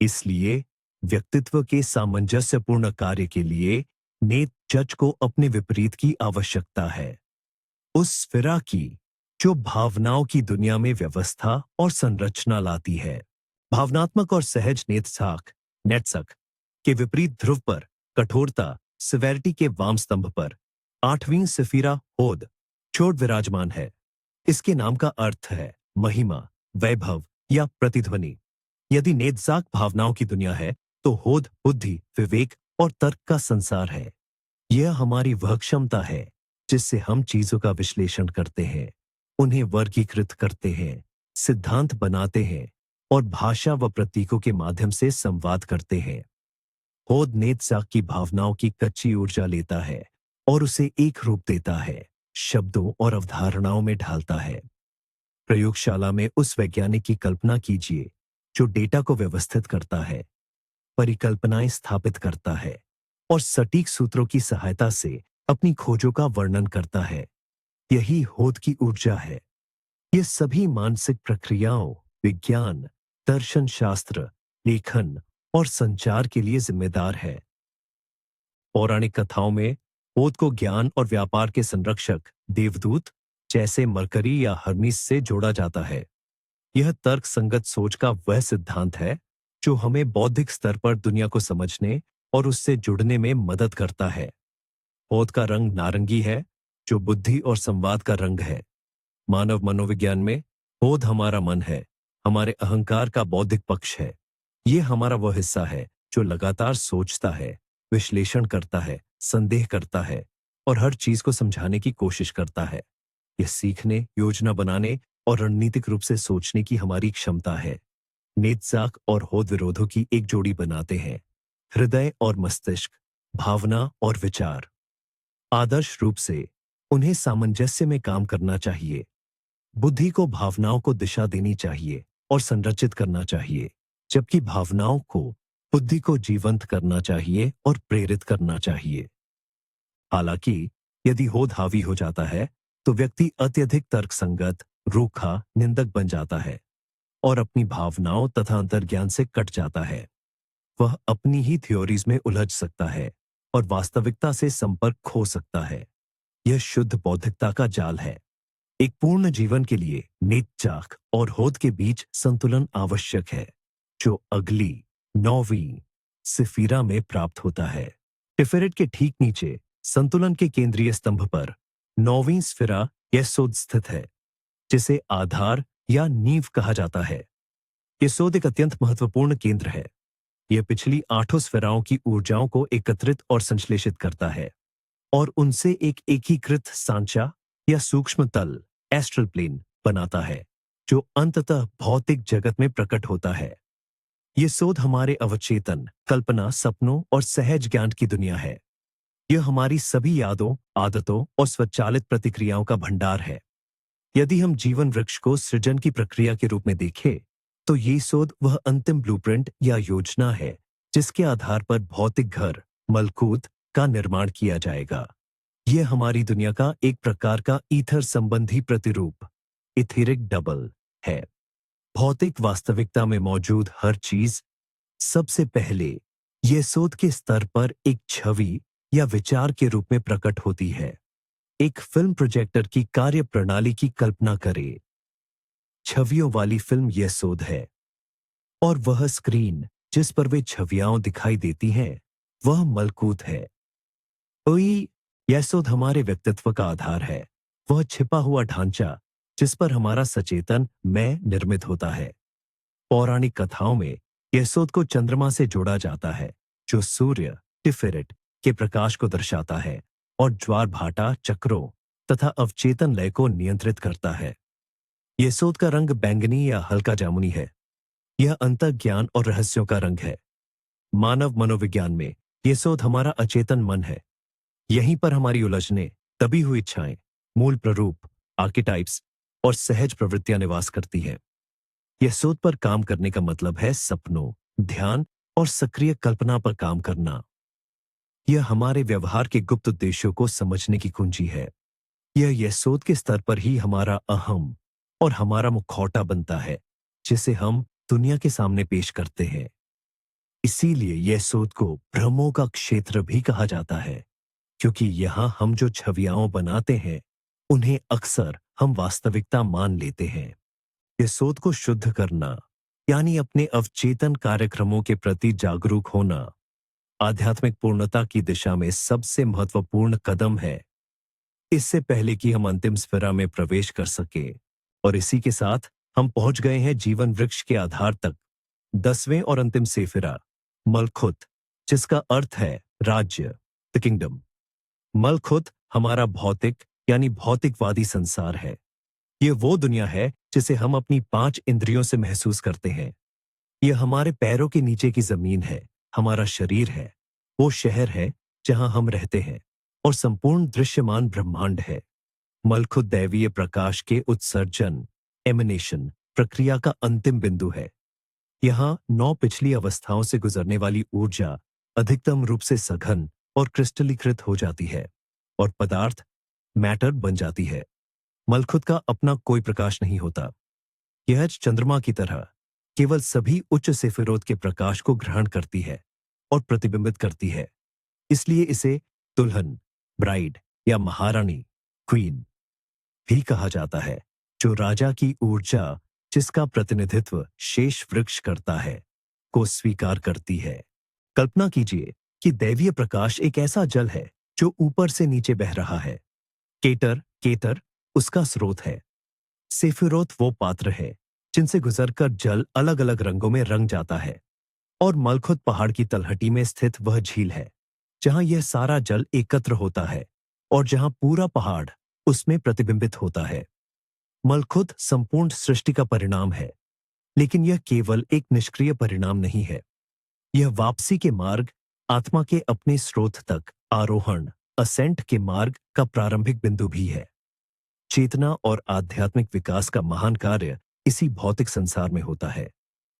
इसलिए व्यक्तित्व के सामंजस्यपूर्ण कार्य के लिए नेत्जच को अपने विपरीत की आवश्यकता है, उस स्फिरा की जो भावनाओं की दुनिया में व्यवस्था और संरचना लाती है। भावनात्मक और सहज नेत्जच के विपरीत ध्रुव पर कठोरता, सिवेरिटी के वाम स्तंभ पर 8वीं सफीरा चोट विराजमान है। इसके नाम का अर्थ है महिमा, वैभव या प्रतिध्वनि। यदि नेत्जच भावनाओं की दुनिया है, तो होद बुद्धि, विवेक और तर्क का संसार है। यह हमारी वह क्षमता है जिससे हम चीजों का विश्लेषण करते हैं, उन्हें वर्गीकृत करते हैं, सिद्धांत बनाते हैं और भाषा व प्रतीकों के माध्यम से संवाद करते हैं। होद नेत्साक की भावनाओं की कच्ची ऊर्जा लेता है और उसे एक रूप देता है, शब्दों और अवधारणाओं में ढालता है। प्रयोगशाला में उस वैज्ञानिक की कल्पना कीजिए जो डेटा को व्यवस्थित करता है, परिकल्पनाएं स्थापित करता है और सटीक सूत्रों की सहायता से अपनी खोजों का वर्णन करता है। यही होद की ऊर्जा है। ये सभी मानसिक प्रक्रियाओं, विज्ञान, दर्शन शास्त्र, लेखन और संचार के लिए जिम्मेदार है। पौराणिक कथाओं में होद को ज्ञान और व्यापार के संरक्षक देवदूत जैसे मरकरी या हर्मीस से जोड़ा जाता है। यह तर्क संगत सोच का वह सिद्धांत है जो हमें बौद्धिक स्तर पर दुनिया को समझने और उससे जुड़ने में मदद करता है। होद का रंग नारंगी है, जो बुद्धि और संवाद का रंग है। मानव मनोविज्ञान में होद हमारा मन है, हमारे अहंकार का बौद्धिक पक्ष है। ये हमारा वह हिस्सा है जो लगातार सोचता है, विश्लेषण करता है, संदेह करता है और हर चीज को समझाने की कोशिश करता है। यह सीखने, योजना बनाने और रणनीतिक रूप से सोचने की हमारी क्षमता है। नेत्साक और होद विरोधों की एक जोड़ी बनाते हैं, हृदय और मस्तिष्क, भावना और विचार। आदर्श रूप से उन्हें सामंजस्य में काम करना चाहिए। बुद्धि को भावनाओं को दिशा देनी चाहिए और संरचित करना चाहिए, जबकि भावनाओं को बुद्धि को जीवंत करना चाहिए और प्रेरित करना चाहिए। हालांकि यदि होद हावी हो जाता है तो व्यक्ति अत्यधिक तर्कसंगत, रूखा, निंदक बन जाता है और अपनी भावनाओं तथा अंतर्ज्ञान से कट जाता है। वह अपनी ही थ्योरीज में उलझ सकता है और वास्तविकता से संपर्क खो सकता है। यह शुद्ध बौद्धिकता का जाल है। एक पूर्ण जीवन के लिए नेत्साक और होद के बीच संतुलन आवश्यक है, जो अगली 9वीं सिफिरा में प्राप्त होता है। टिफेरेट के ठीक नीचे संतुलन के केंद्रीय स्तंभ पर 9वीं स्फिरा यसोद स्थित है, जिसे आधार या नींव कहा जाता है। यसोद एक अत्यंत महत्वपूर्ण केंद्र है। यह पिछली 8 स्फिराओं की ऊर्जाओं को एकत्रित और संश्लेषित करता है और उनसे एक एकीकृत सांचा या सूक्ष्म तल, एस्ट्रल प्लेन बनाता है, जो अंततः भौतिक जगत में प्रकट होता है। यह शोध हमारे अवचेतन, कल्पना, सपनों और सहज ज्ञान की दुनिया है। यह हमारी सभी यादों, आदतों और स्वचालित प्रतिक्रियाओं का भंडार है। यदि हम जीवन वृक्ष को सृजन की प्रक्रिया के रूप में देखें, तो ये शोध वह अंतिम ब्लूप्रिंट या योजना है जिसके आधार पर भौतिक घर, मलकूत का निर्माण किया जाएगा। यह हमारी दुनिया का एक प्रकार का ईथर संबंधी प्रतिरूप, इथेरिक डबल है। भौतिक वास्तविकता में मौजूद हर चीज सबसे पहले यसोद के स्तर पर एक छवि या विचार के रूप में प्रकट होती है। एक फिल्म प्रोजेक्टर की कार्य प्रणाली की कल्पना करें। छवियों वाली फिल्म यसोद है और वह स्क्रीन जिस पर वे छवियां दिखाई देती हैं, वह मलकूत है। यसोद हमारे व्यक्तित्व का आधार है, वह छिपा हुआ ढांचा जिस पर हमारा सचेतन मैं निर्मित होता है। पौराणिक कथाओं में यसोद को चंद्रमा से जोड़ा जाता है, जो सूर्य, टिफेरेट के प्रकाश को दर्शाता है और ज्वार भाटा, चक्रों तथा अवचेतन लय को नियंत्रित करता है। यसोद का रंग बैंगनी या हल्का जामुनी है। यह अंतर्ज्ञान और रहस्यों का रंग है। मानव मनोविज्ञान में यसोद हमारा अचेतन मन है। यहीं पर हमारी उलझने, दबी हुई इच्छाएं, मूल प्ररूप, आर्किटाइप्स और सहज प्रवृत्तियां निवास करती हैं। यसोद पर काम करने का मतलब है सपनों, ध्यान और सक्रिय कल्पना पर काम करना। यह हमारे व्यवहार के गुप्त उद्देश्यों को समझने की कुंजी है। यह यसोद के स्तर पर ही हमारा अहम और हमारा मुखौटा बनता है, जिसे हम दुनिया के सामने पेश करते हैं। इसीलिए यसोद को भ्रमों का क्षेत्र भी कहा जाता है, क्योंकि यहां हम जो छवियां बनाते हैं, उन्हें अक्सर हम वास्तविकता मान लेते हैं। यसोद को शुद्ध करना, यानी अपने अवचेतन कार्यक्रमों के प्रति जागरूक होना, आध्यात्मिक पूर्णता की दिशा में सबसे महत्वपूर्ण कदम है। इससे पहले कि हम अंतिम स्फिरा में प्रवेश कर सके, और इसी के साथ हम पहुंच गए हैं जीवन वृक्ष के आधार तक, 10वें और अंतिम सेफिरा, मलखुत, जिसका अर्थ है राज्य, द किंगडम। मलखुत हमारा भौतिक यानी भौतिकवादी संसार है। यह वो दुनिया है जिसे हम अपनी 5 इंद्रियों से महसूस करते हैं। यह हमारे पैरों के नीचे की जमीन है, हमारा शरीर है, वो शहर है जहां हम रहते हैं, और संपूर्ण दृश्यमान ब्रह्मांड है। मलखुत दैवीय प्रकाश के उत्सर्जन एमिनेशन प्रक्रिया का अंतिम बिंदु है। यहाँ 9 पिछली अवस्थाओं से गुजरने वाली ऊर्जा अधिकतम रूप से सघन और क्रिस्टलीकृत हो जाती है और पदार्थ मैटर बन जाती है। मलखुत का अपना कोई प्रकाश नहीं होता। यह चंद्रमा की तरह केवल सभी उच्च सेफिरोत के प्रकाश को ग्रहण करती है और प्रतिबिंबित करती है। इसलिए इसे दुल्हन, ब्राइड या महारानी, क्वीन भी कहा जाता है, जो राजा की ऊर्जा, जिसका प्रतिनिधित्व शेष वृक्ष करता है, को स्वीकार करती है। कल्पना कीजिए कि दैवीय प्रकाश एक ऐसा जल है जो ऊपर से नीचे बह रहा है। केतर उसका स्रोत है। सेफिरोत वो पात्र है जिनसे गुजरकर जल अलग अलग रंगों में रंग जाता है। और मलखुत पहाड़ की तलहटी में स्थित वह झील है जहां यह सारा जल एकत्र होता है और जहां पूरा पहाड़ उसमें प्रतिबिंबित होता है। मलखुत संपूर्ण सृष्टि का परिणाम है, लेकिन यह केवल एक निष्क्रिय परिणाम नहीं है। यह वापसी के मार्ग, आत्मा के अपने स्रोत तक आरोहण, असेंट के मार्ग का प्रारंभिक बिंदु भी है। चेतना और आध्यात्मिक विकास का महान कार्य इसी भौतिक संसार में होता है।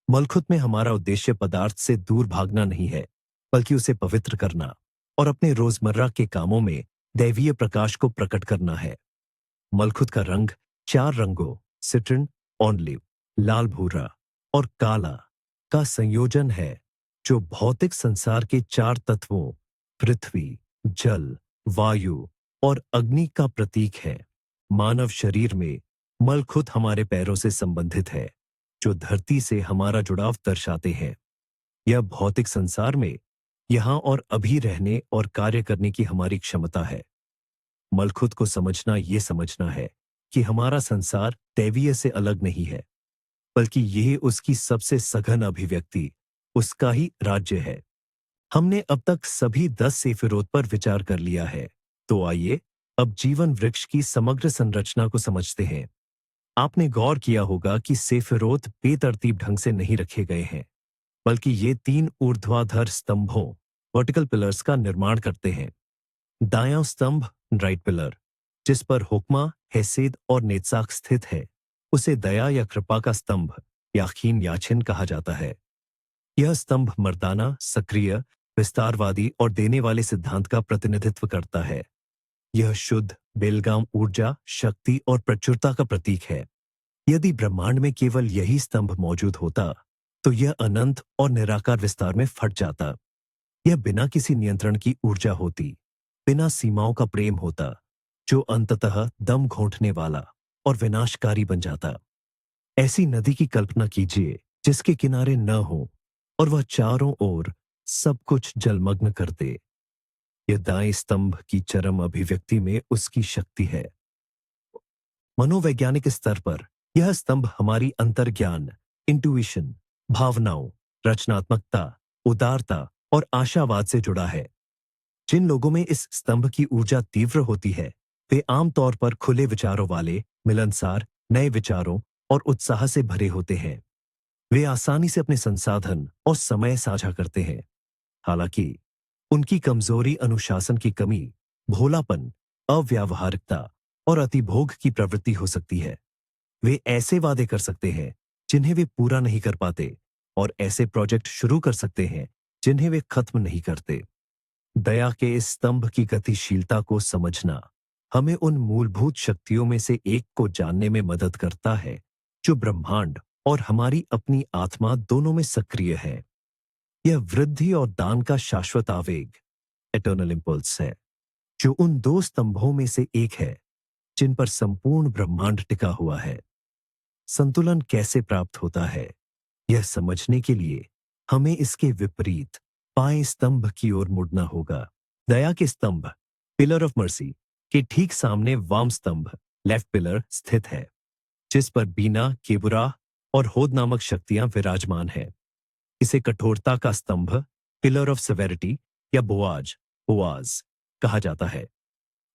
मलखुत में हमारा उद्देश्य पदार्थ से दूर भागना नहीं है, बल्कि उसे पवित्र करना और अपने रोजमर्रा के कामों में दैवीय प्रकाश को प्रकट करना है। मलखुत का रंग 4 रंगों सिट्रन, ऑनलिव, लाल भूरा और काला का संयोजन है, जो भौतिक संसार के 4 तत्वों पृथ्वी, जल, वायु और अग्नि का प्रतीक है। मानव शरीर में मलखुत हमारे पैरों से संबंधित है, जो धरती से हमारा जुड़ाव दर्शाते हैं। यह भौतिक संसार में यहां और अभी रहने और कार्य करने की हमारी क्षमता है। मलखुत को समझना ये समझना है कि हमारा संसार दैवीय से अलग नहीं है, बल्कि यह उसकी सबसे सघन अभिव्यक्ति, उसका ही राज्य है। हमने अब तक सभी 10 सेफिरोत पर विचार कर लिया है, तो आइए अब जीवन वृक्ष की समग्र संरचना को समझते हैं। आपने गौर किया होगा कि सेफिरोत बेतरतीब ढंग से नहीं रखे गए हैं, बल्कि ये 3 ऊर्ध्वाधर स्तंभों वर्टिकल पिलर्स का निर्माण करते हैं। दायां स्तंभ राइट पिलर, जिस पर हुक्मा, हेसेद और नेत्साक स्थित है, उसे दया या कृपा का स्तंभ याखीन याचिन कहा जाता है। यह स्तंभ मर्दाना, सक्रिय, विस्तारवादी और देने वाले सिद्धांत का प्रतिनिधित्व करता है। यह शुद्ध, बेलगाम ऊर्जा, शक्ति और प्रचुरता का प्रतीक है। यदि ब्रह्मांड में केवल यही स्तंभ मौजूद होता, तो यह अनंत और निराकार विस्तार में फट जाता। यह बिना किसी नियंत्रण की ऊर्जा होती, बिना सीमाओं का प्रेम होता, जो अंततः दम घोंटने वाला और विनाशकारी बन जाता। ऐसी नदी की कल्पना कीजिए जिसके किनारे न हो और वह चारों ओर सब कुछ जलमग्न कर दे। यह दाएं स्तंभ की चरम अभिव्यक्ति में उसकी शक्ति है। मनोवैज्ञानिक स्तर पर यह स्तंभ हमारी अंतर्ज्ञान, इंट्यूइशन, भावनाओं, रचनात्मकता, उदारता और आशावाद से जुड़ा है। जिन लोगों में इस स्तंभ की ऊर्जा तीव्र होती है, वे आमतौर पर खुले विचारों वाले, मिलनसार, नए विचारों और उत्साह से भरे होते हैं। वे आसानी से अपने संसाधन और समय साझा करते हैं। हालांकि उनकी कमजोरी अनुशासन की कमी, भोलापन, अव्यावहारिकता और अतिभोग की प्रवृत्ति हो सकती है। वे ऐसे वादे कर सकते हैं जिन्हें वे पूरा नहीं कर पाते और ऐसे प्रोजेक्ट शुरू कर सकते हैं जिन्हें वे खत्म नहीं करते। दया के इस स्तंभ की गतिशीलता को समझना हमें उन मूलभूत शक्तियों में से एक को जानने में मदद करता है जो ब्रह्मांड और हमारी अपनी आत्मा दोनों में सक्रिय है। यह वृद्धि और दान का शाश्वत आवेग, एटर्नल इम्पल्स है, जो उन 2 स्तंभों में से एक है जिन पर संपूर्ण ब्रह्मांड टिका हुआ है। संतुलन कैसे प्राप्त होता है, यह समझने के लिए हमें इसके विपरीत बाएं स्तंभ की ओर मुड़ना होगा। दया के स्तंभ, पिलर ऑफ मर्सी, के ठीक सामने वाम स्तंभ, लेफ्ट पिलर, स्थित है, जिस पर बीना, केबुरा और होद नामक शक्तियां विराजमान हैं। इसे कठोरता का स्तंभ, पिलर ऑफ सेवेरिटी या बोआज कहा जाता है।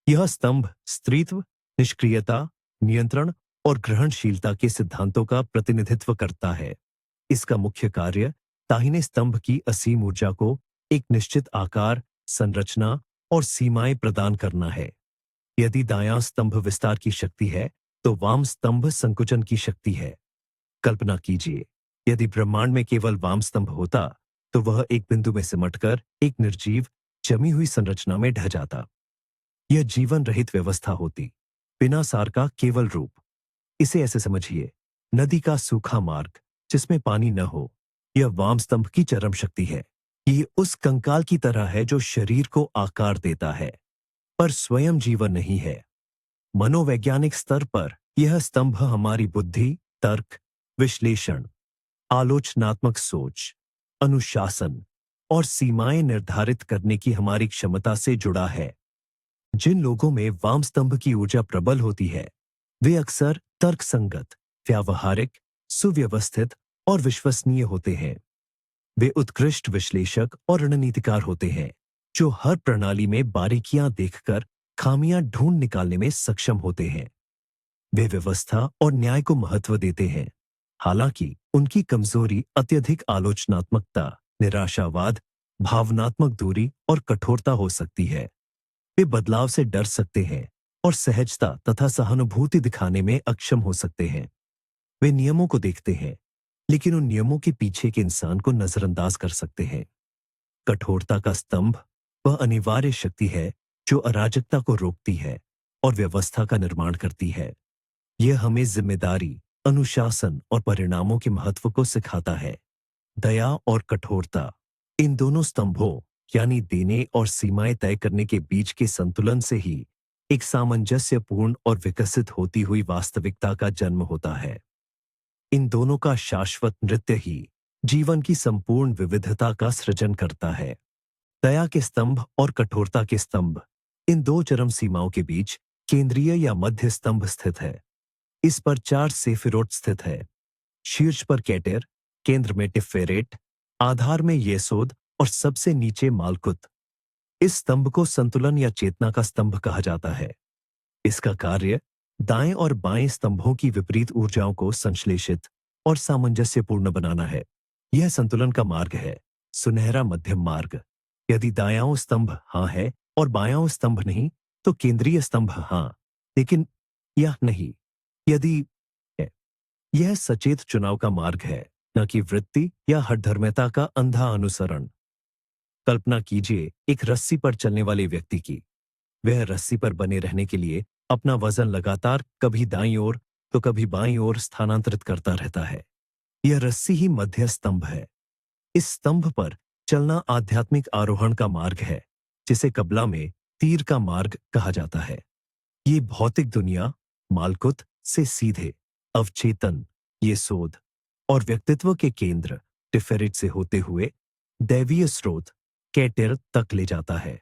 यह स्तंभ स्त्रीत्व, निष्क्रियता, नियंत्रण और ग्रहणशीलता के सिद्धांतों का प्रतिनिधित्व करता है। इसका मुख्य कार्य दाहिने स्तंभ की असीम ऊर्जा को एक निश्चित आकार, संरचना और सीमाएं प्रदान करना है। यदि दायां स्तंभ विस्तार की शक्ति है, तो वाम स्तंभ संकुचन की शक्ति है। कल्पना कीजिए, यदि ब्रह्मांड में केवल वाम स्तंभ होता, तो वह एक बिंदु में सिमटकर एक निर्जीव, जमी हुई संरचना में ढह जाता। यह जीवन रहित व्यवस्था होती, बिना सार का केवल रूप। इसे ऐसे समझिए, नदी का सूखा मार्ग जिसमें पानी न हो, यह वाम स्तंभ की चरम शक्ति है। ये उस कंकाल की तरह है जो शरीर को आकार देता है, पर स्वयं जीवन नहीं है। मनोवैज्ञानिक स्तर पर यह स्तंभ हमारी बुद्धि, तर्क, विश्लेषण, आलोचनात्मक सोच, अनुशासन और सीमाएं निर्धारित करने की हमारी क्षमता से जुड़ा है। जिन लोगों में वाम स्तंभ की ऊर्जा प्रबल होती है, वे अक्सर तर्कसंगत, व्यावहारिक, सुव्यवस्थित और विश्वसनीय होते हैं। वे उत्कृष्ट विश्लेषक और रणनीतिकार होते हैं, जो हर प्रणाली में बारीकियां देखकर खामियां ढूंढ निकालने में सक्षम होते हैं। वे व्यवस्था और न्याय को महत्व देते हैं, हालांकि उनकी कमजोरी अत्यधिक आलोचनात्मकता, निराशावाद, भावनात्मक दूरी और कठोरता हो सकती है। वे बदलाव से डर सकते हैं और सहजता तथा सहानुभूति दिखाने में अक्षम हो सकते हैं। वे नियमों को देखते हैं, लेकिन उन नियमों के पीछे के इंसान को नजरअंदाज कर सकते हैं। कठोरता का स्तंभ वह अनिवार्य शक्ति है जो अराजकता को रोकती है और व्यवस्था का निर्माण करती है। यह हमें जिम्मेदारी, अनुशासन और परिणामों के महत्व को सिखाता है। दया और कठोरता, इन दोनों स्तंभों यानी देने और सीमाएं तय करने के बीच के संतुलन से ही एक सामंजस्यपूर्ण और विकसित होती हुई वास्तविकता का जन्म होता है। इन दोनों का शाश्वत नृत्य ही जीवन की संपूर्ण विविधता का सृजन करता है। दया के स्तंभ और कठोरता के स्तंभ, इन दो चरम सीमाओं के बीच केंद्रीय या मध्य स्तंभ स्थित है। इस पर 4 सेफिरोट स्थित है। शीर्ष पर केटर, केंद्र में टिफेरेट, आधार में येसोद और सबसे नीचे मालकुत। इस स्तंभ को संतुलन या चेतना का स्तंभ कहा जाता है। इसका कार्य दाएं और बाएं स्तंभों की विपरीत ऊर्जाओं को संश्लेषित और सामंजस्यपूर्ण बनाना है। यह संतुलन का मार्ग है, सुनहरा मध्यम मार्ग। यदि दायां स्तंभ हाँ है और बायां स्तंभ नहीं, तो केंद्रीय स्तंभ हाँ, लेकिन यह नहीं। यदि है, यह सचेत चुनाव का मार्ग है, न कि वृत्ति या हठधर्मिता का अंधा अनुसरण। कल्पना कीजिए एक रस्सी पर चलने वाले व्यक्ति की। वह रस्सी पर बने रहने के लिए अपना वजन लगातार कभी दाईं ओर तो कभी बाईं ओर स्थानांतरित करता रहता है। यह रस्सी ही मध्य स्तंभ है। इस स्तंभ पर चलना आध्यात्मिक आरोहण का मार्ग है, जिसे कबला में तीर का मार्ग कहा जाता है। ये भौतिक दुनिया मालकुत से सीधे अवचेतन येसोद और व्यक्तित्व के केंद्र टिफेरिट से होते हुए दैवीय स्रोत केटर तक ले जाता है।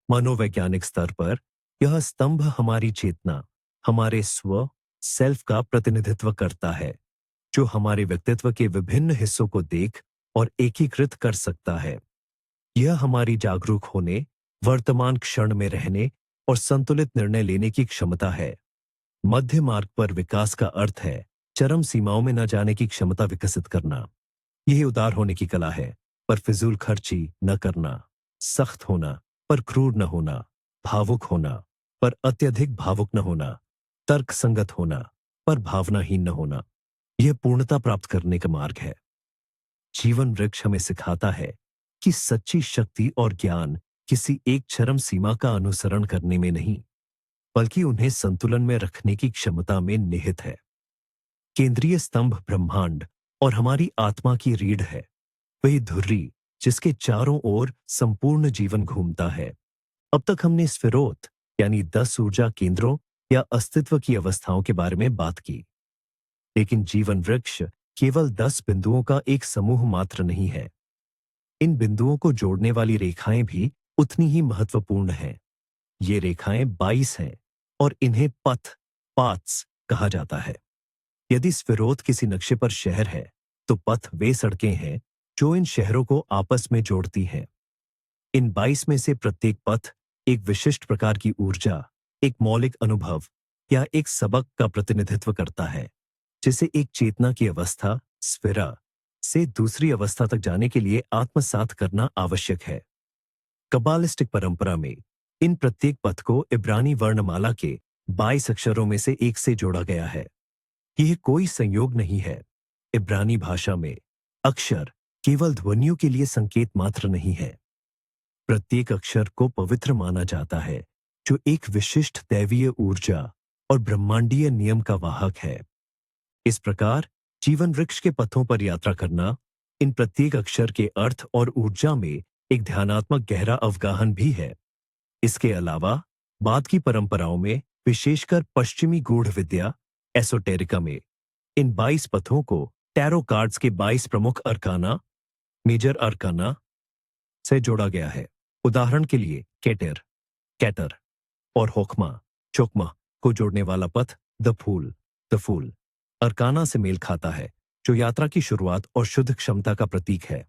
मनोवैज्ञानिक स्तर पर यह स्तंभ हमारी चेतना, हमारे स्व सेल्फ का प्रतिनिधित्व करता है, जो हमारे व्यक्तित्व के विभिन्न हिस्सों को देख और एकीकृत कर सकता है। यह हमारी जागरूक होने, वर्तमान क्षण में रहने और संतुलित निर्णय लेने की क्षमता है। मध्य मार्ग पर विकास का अर्थ है चरम सीमाओं में न जाने की क्षमता विकसित करना। यह उदार होने की कला है, पर फिजूल खर्ची न करना, सख्त होना पर क्रूर न होना, भावुक होना पर अत्यधिक भावुक न होना, तर्क संगत होना पर भावनाहीन न होना। यह पूर्णता प्राप्त करने का मार्ग है। जीवन वृक्ष हमें सिखाता है कि सच्ची शक्ति और ज्ञान किसी एक चरम सीमा का अनुसरण करने में नहीं, बल्कि उन्हें संतुलन में रखने की क्षमता में निहित है। केंद्रीय स्तंभ ब्रह्मांड और हमारी आत्मा की रीढ़ है, वही धुर्री जिसके चारों ओर संपूर्ण जीवन घूमता है। अब तक हमने स्फिरोत यानी 10 ऊर्जा केंद्रों या अस्तित्व की अवस्थाओं के बारे में बात की, लेकिन जीवन वृक्ष केवल 10 बिंदुओं का एक समूह मात्र नहीं है। इन बिंदुओं को जोड़ने वाली रेखाएं भी उतनी ही महत्वपूर्ण हैं। ये रेखाएं 22 हैं और इन्हें पथ पाथ्स कहा जाता है। यदि स्फिरोत किसी नक्शे पर शहर है, तो पथ वे सड़कें हैं जो इन शहरों को आपस में जोड़ती हैं। इन 22 में से प्रत्येक पथ एक विशिष्ट प्रकार की ऊर्जा, एक मौलिक अनुभव या एक सबक का प्रतिनिधित्व करता है, जिसे एक चेतना की अवस्था स्फिरा से दूसरी अवस्था तक जाने के लिए आत्मसात करना आवश्यक है। कब्बालिस्टिक परंपरा में इन प्रत्येक पथ को इब्रानी वर्णमाला के 22 अक्षरों में से एक से जोड़ा गया है। यह कोई संयोग नहीं है। इब्रानी भाषा में अक्षर केवल ध्वनियों के लिए संकेत मात्र नहीं है। प्रत्येक अक्षर को पवित्र माना जाता है, जो एक विशिष्ट दैवीय ऊर्जा और ब्रह्मांडीय नियम का वाहक है। इस प्रकार जीवन वृक्ष के पथों पर यात्रा करना इन प्रत्येक अक्षर के अर्थ और ऊर्जा में एक ध्यानात्मक गहरा अवगाहन भी है। इसके अलावा बाद की परंपराओं में, विशेषकर पश्चिमी गूढ़ विद्या एसोटेरिका में, इन 22 पथों को टैरो कार्ड्स के 22 प्रमुख अरकाना, मेजर अरकाना से जोड़ा गया है। उदाहरण के लिए केटर, कैटर और होखमा, चोकमा को जोड़ने वाला पथ द फूल अरकाना से मेल खाता है, जो यात्रा की शुरुआत और शुद्ध क्षमता का प्रतीक है।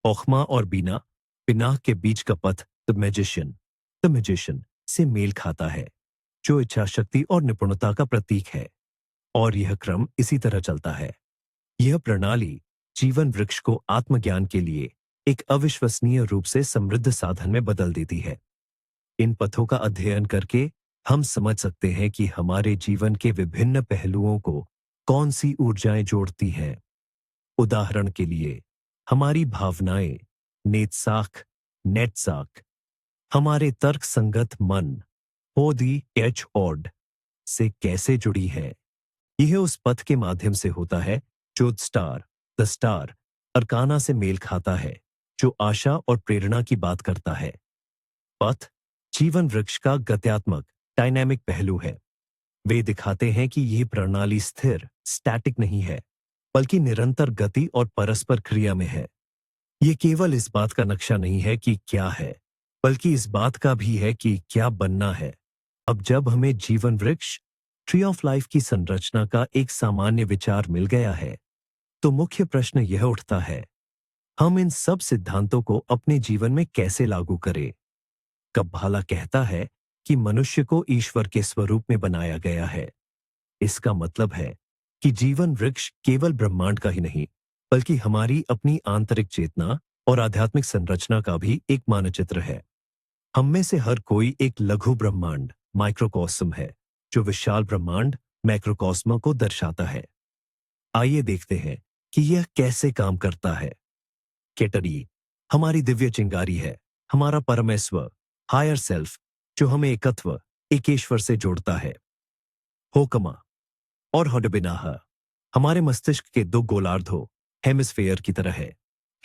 ओखमा और बीना, पिनाह के बीच का पथ द मैजिशियन से मेल खाता है, जो इच्छा शक्ति और निपुणता का प्रतीक है। और यह क्रम इसी तरह चलता है। यह प्रणाली जीवन वृक्ष को आत्मज्ञान के लिए एक अविश्वसनीय रूप से समृद्ध साधन में बदल देती है। इन पथों का अध्ययन करके हम समझ सकते हैं कि हमारे जीवन के विभिन्न पहलुओं को कौन सी ऊर्जाएं जोड़ती हैं। उदाहरण के लिए हमारी भावनाएं नेत्साक हमारे तर्क संगत मन होदी एच ऑड से कैसे जुड़ी है। यह उस पथ के माध्यम से होता है जो द स्टार अरकाना से मेल खाता है, जो आशा और प्रेरणा की बात करता है। पथ जीवन वृक्ष का गत्यात्मक डायनामिक पहलू है। वे दिखाते हैं कि यह प्रणाली स्थिर स्टैटिक नहीं है, बल्कि निरंतर गति और परस्पर क्रिया में है। यह केवल इस बात का नक्शा नहीं है कि क्या है, बल्कि इस बात का भी है कि क्या बनना है। अब जब हमें जीवन वृक्ष ट्री ऑफ लाइफ की संरचना का एक सामान्य विचार मिल गया है, तो मुख्य प्रश्न यह उठता है, हम इन सब सिद्धांतों को अपने जीवन में कैसे लागू करें। कब्बाला कहता है कि मनुष्य को ईश्वर के स्वरूप में बनाया गया है। इसका मतलब है कि जीवन वृक्ष केवल ब्रह्मांड का ही नहीं, बल्कि हमारी अपनी आंतरिक चेतना और आध्यात्मिक संरचना का भी एक मानचित्र है। हम में से हर कोई एक लघु ब्रह्मांड माइक्रोकॉस्म है, जो विशाल ब्रह्मांड मैक्रोकॉस्म को दर्शाता है। आइए देखते हैं कि यह कैसे काम करता है। केटरी हमारी दिव्य चिंगारी है, हमारा परमेश्वर हायर सेल्फ, जो हमें एकत्व एकेश्वर से जोड़ता है। होकमा और होडबिनाह हमारे मस्तिष्क के दो गोलार्धों हेमिस्फेयर की तरह है,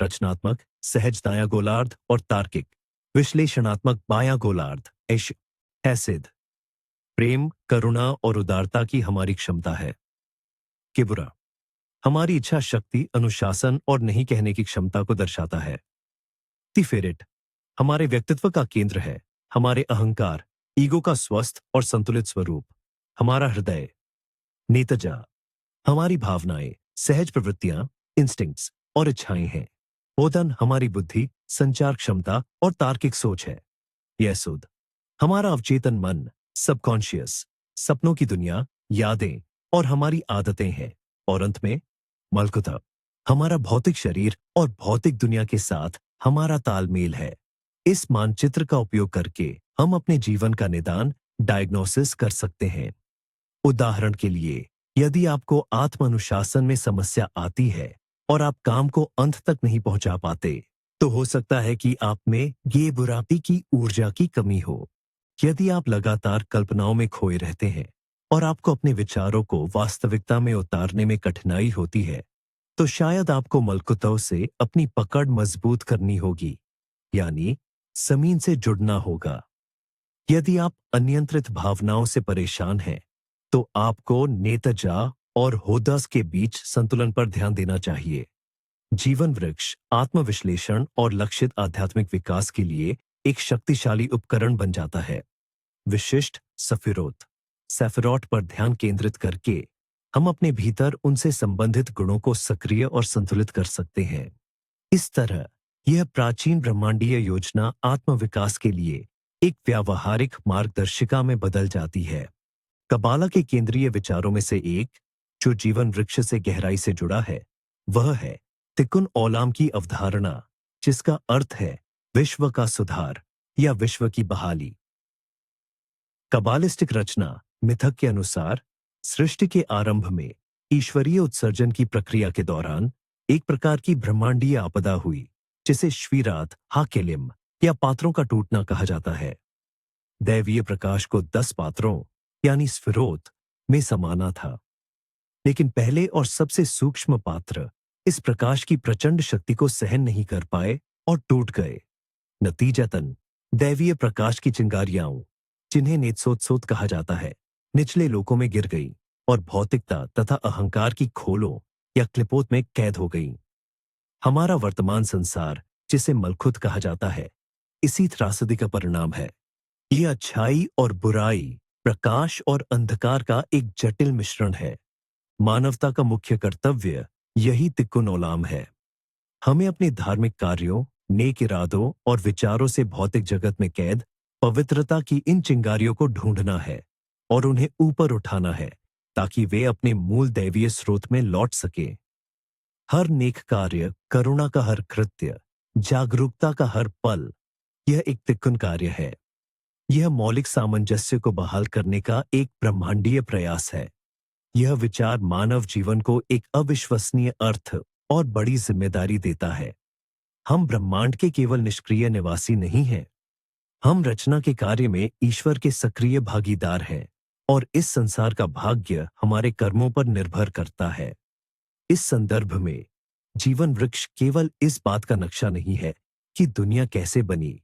रचनात्मक सहज दायां गोलार्ध और तार्किक विश्लेषणात्मक बायां गोलार्ध हैसिद। प्रेम, करुणा और उदारता की हमारी क्षमता है। किबुरा हमारी इच्छा शक्ति, अनुशासन और नहीं कहने की क्षमता को दर्शाता है। तिफेरिट हमारे व्यक्तित्व का केंद्र है, हमारे अहंकार ईगो का स्वस्थ और संतुलित स्वरूप, हमारा हृदय। नेतजा हमारी भावनाएं, सहज प्रवृत्तियां, इंस्टिंक्ट्स और इच्छाएं हैं। ओदन हमारी बुद्धि, संचार क्षमता और तार्किक सोच है। यसूद हमारा अवचेतन मन, सबकॉन्शियस, सपनों की दुनिया, यादें और हमारी आदतें हैं। और अंत में मलकुता हमारा भौतिक शरीर और भौतिक दुनिया के साथ हमारा तालमेल है। इस मानचित्र का उपयोग करके हम अपने जीवन का निदान डायग्नोसिस कर सकते हैं। उदाहरण के लिए, यदि आपको आत्म अनुशासन में समस्या आती है और आप काम को अंत तक नहीं पहुंचा पाते, तो हो सकता है कि आप में ये बुरापी की ऊर्जा की कमी हो। यदि आप लगातार कल्पनाओं में खोए रहते हैं और आपको अपने विचारों को वास्तविकता में उतारने में कठिनाई होती है, तो शायद आपको मलकुतों से अपनी पकड़ मजबूत करनी होगी, यानी जमीन से जुड़ना होगा। यदि आप अनियंत्रित भावनाओं से परेशान हैं, तो आपको नेतजा और होदस के बीच संतुलन पर ध्यान देना चाहिए। जीवन वृक्ष आत्मविश्लेषण और लक्षित आध्यात्मिक विकास के लिए एक शक्तिशाली उपकरण बन जाता है। विशिष्ट सेफिरोट पर ध्यान केंद्रित करके हम अपने भीतर उनसे संबंधित गुणों को सक्रिय और संतुलित कर सकते हैं। इस तरह यह प्राचीन ब्रह्मांडीय योजना आत्म विकास के लिए एक व्यावहारिक मार्गदर्शिका में बदल जाती है। कबाला के केंद्रीय विचारों में से एक, जो जीवन वृक्ष से गहराई से जुड़ा है, वह है तिकुन ओलाम की अवधारणा, जिसका अर्थ है विश्व का सुधार या विश्व की बहाली। कबालिस्टिक रचना मिथक के अनुसार सृष्टि के आरंभ में ईश्वरीय उत्सर्जन की प्रक्रिया के दौरान एक प्रकार की ब्रह्मांडीय आपदा हुई, जिसे श्वीरात हाकेलिम या पात्रों का टूटना कहा जाता है। दैवीय प्रकाश को 10 पात्रों यानी स्फिरोत में समाना था, लेकिन पहले और सबसे सूक्ष्म पात्र इस प्रकाश की प्रचंड शक्ति को सहन नहीं कर पाए और टूट गए। नतीजतन दैवीय प्रकाश की चिंगारियां, जिन्हें नेत्सोत्सोत कहा जाता है, निचले लोकों में गिर गई और भौतिकता तथा अहंकार की खोलों या क्लिपोत में कैद हो गई। हमारा वर्तमान संसार, जिसे मलखुत कहा जाता है, इसी त्रासदी का परिणाम है। ये अच्छाई और बुराई, प्रकाश और अंधकार का एक जटिल मिश्रण है। मानवता का मुख्य कर्तव्य यही तिक्कुन ओलाम है। हमें अपने धार्मिक कार्यों, नेक इरादों और विचारों से भौतिक जगत में कैद पवित्रता की इन चिंगारियों को ढूंढना है और उन्हें ऊपर उठाना है, ताकि वे अपने मूल दैवीय स्रोत में लौट सके। हर नेक कार्य, करुणा का हर कृत्य, जागरूकता का हर पल, यह एक तिक्कुन कार्य है। यह मौलिक सामंजस्य को बहाल करने का एक ब्रह्मांडीय प्रयास है। यह विचार मानव जीवन को एक अविश्वसनीय अर्थ और बड़ी जिम्मेदारी देता है। हम ब्रह्मांड के केवल निष्क्रिय निवासी नहीं हैं। हम रचना के कार्य में ईश्वर के सक्रिय भागीदार हैं और इस संसार का भाग्य हमारे कर्मों पर निर्भर करता है। इस संदर्भ में जीवन वृक्ष केवल इस बात का नक्शा नहीं है कि दुनिया कैसे बनी,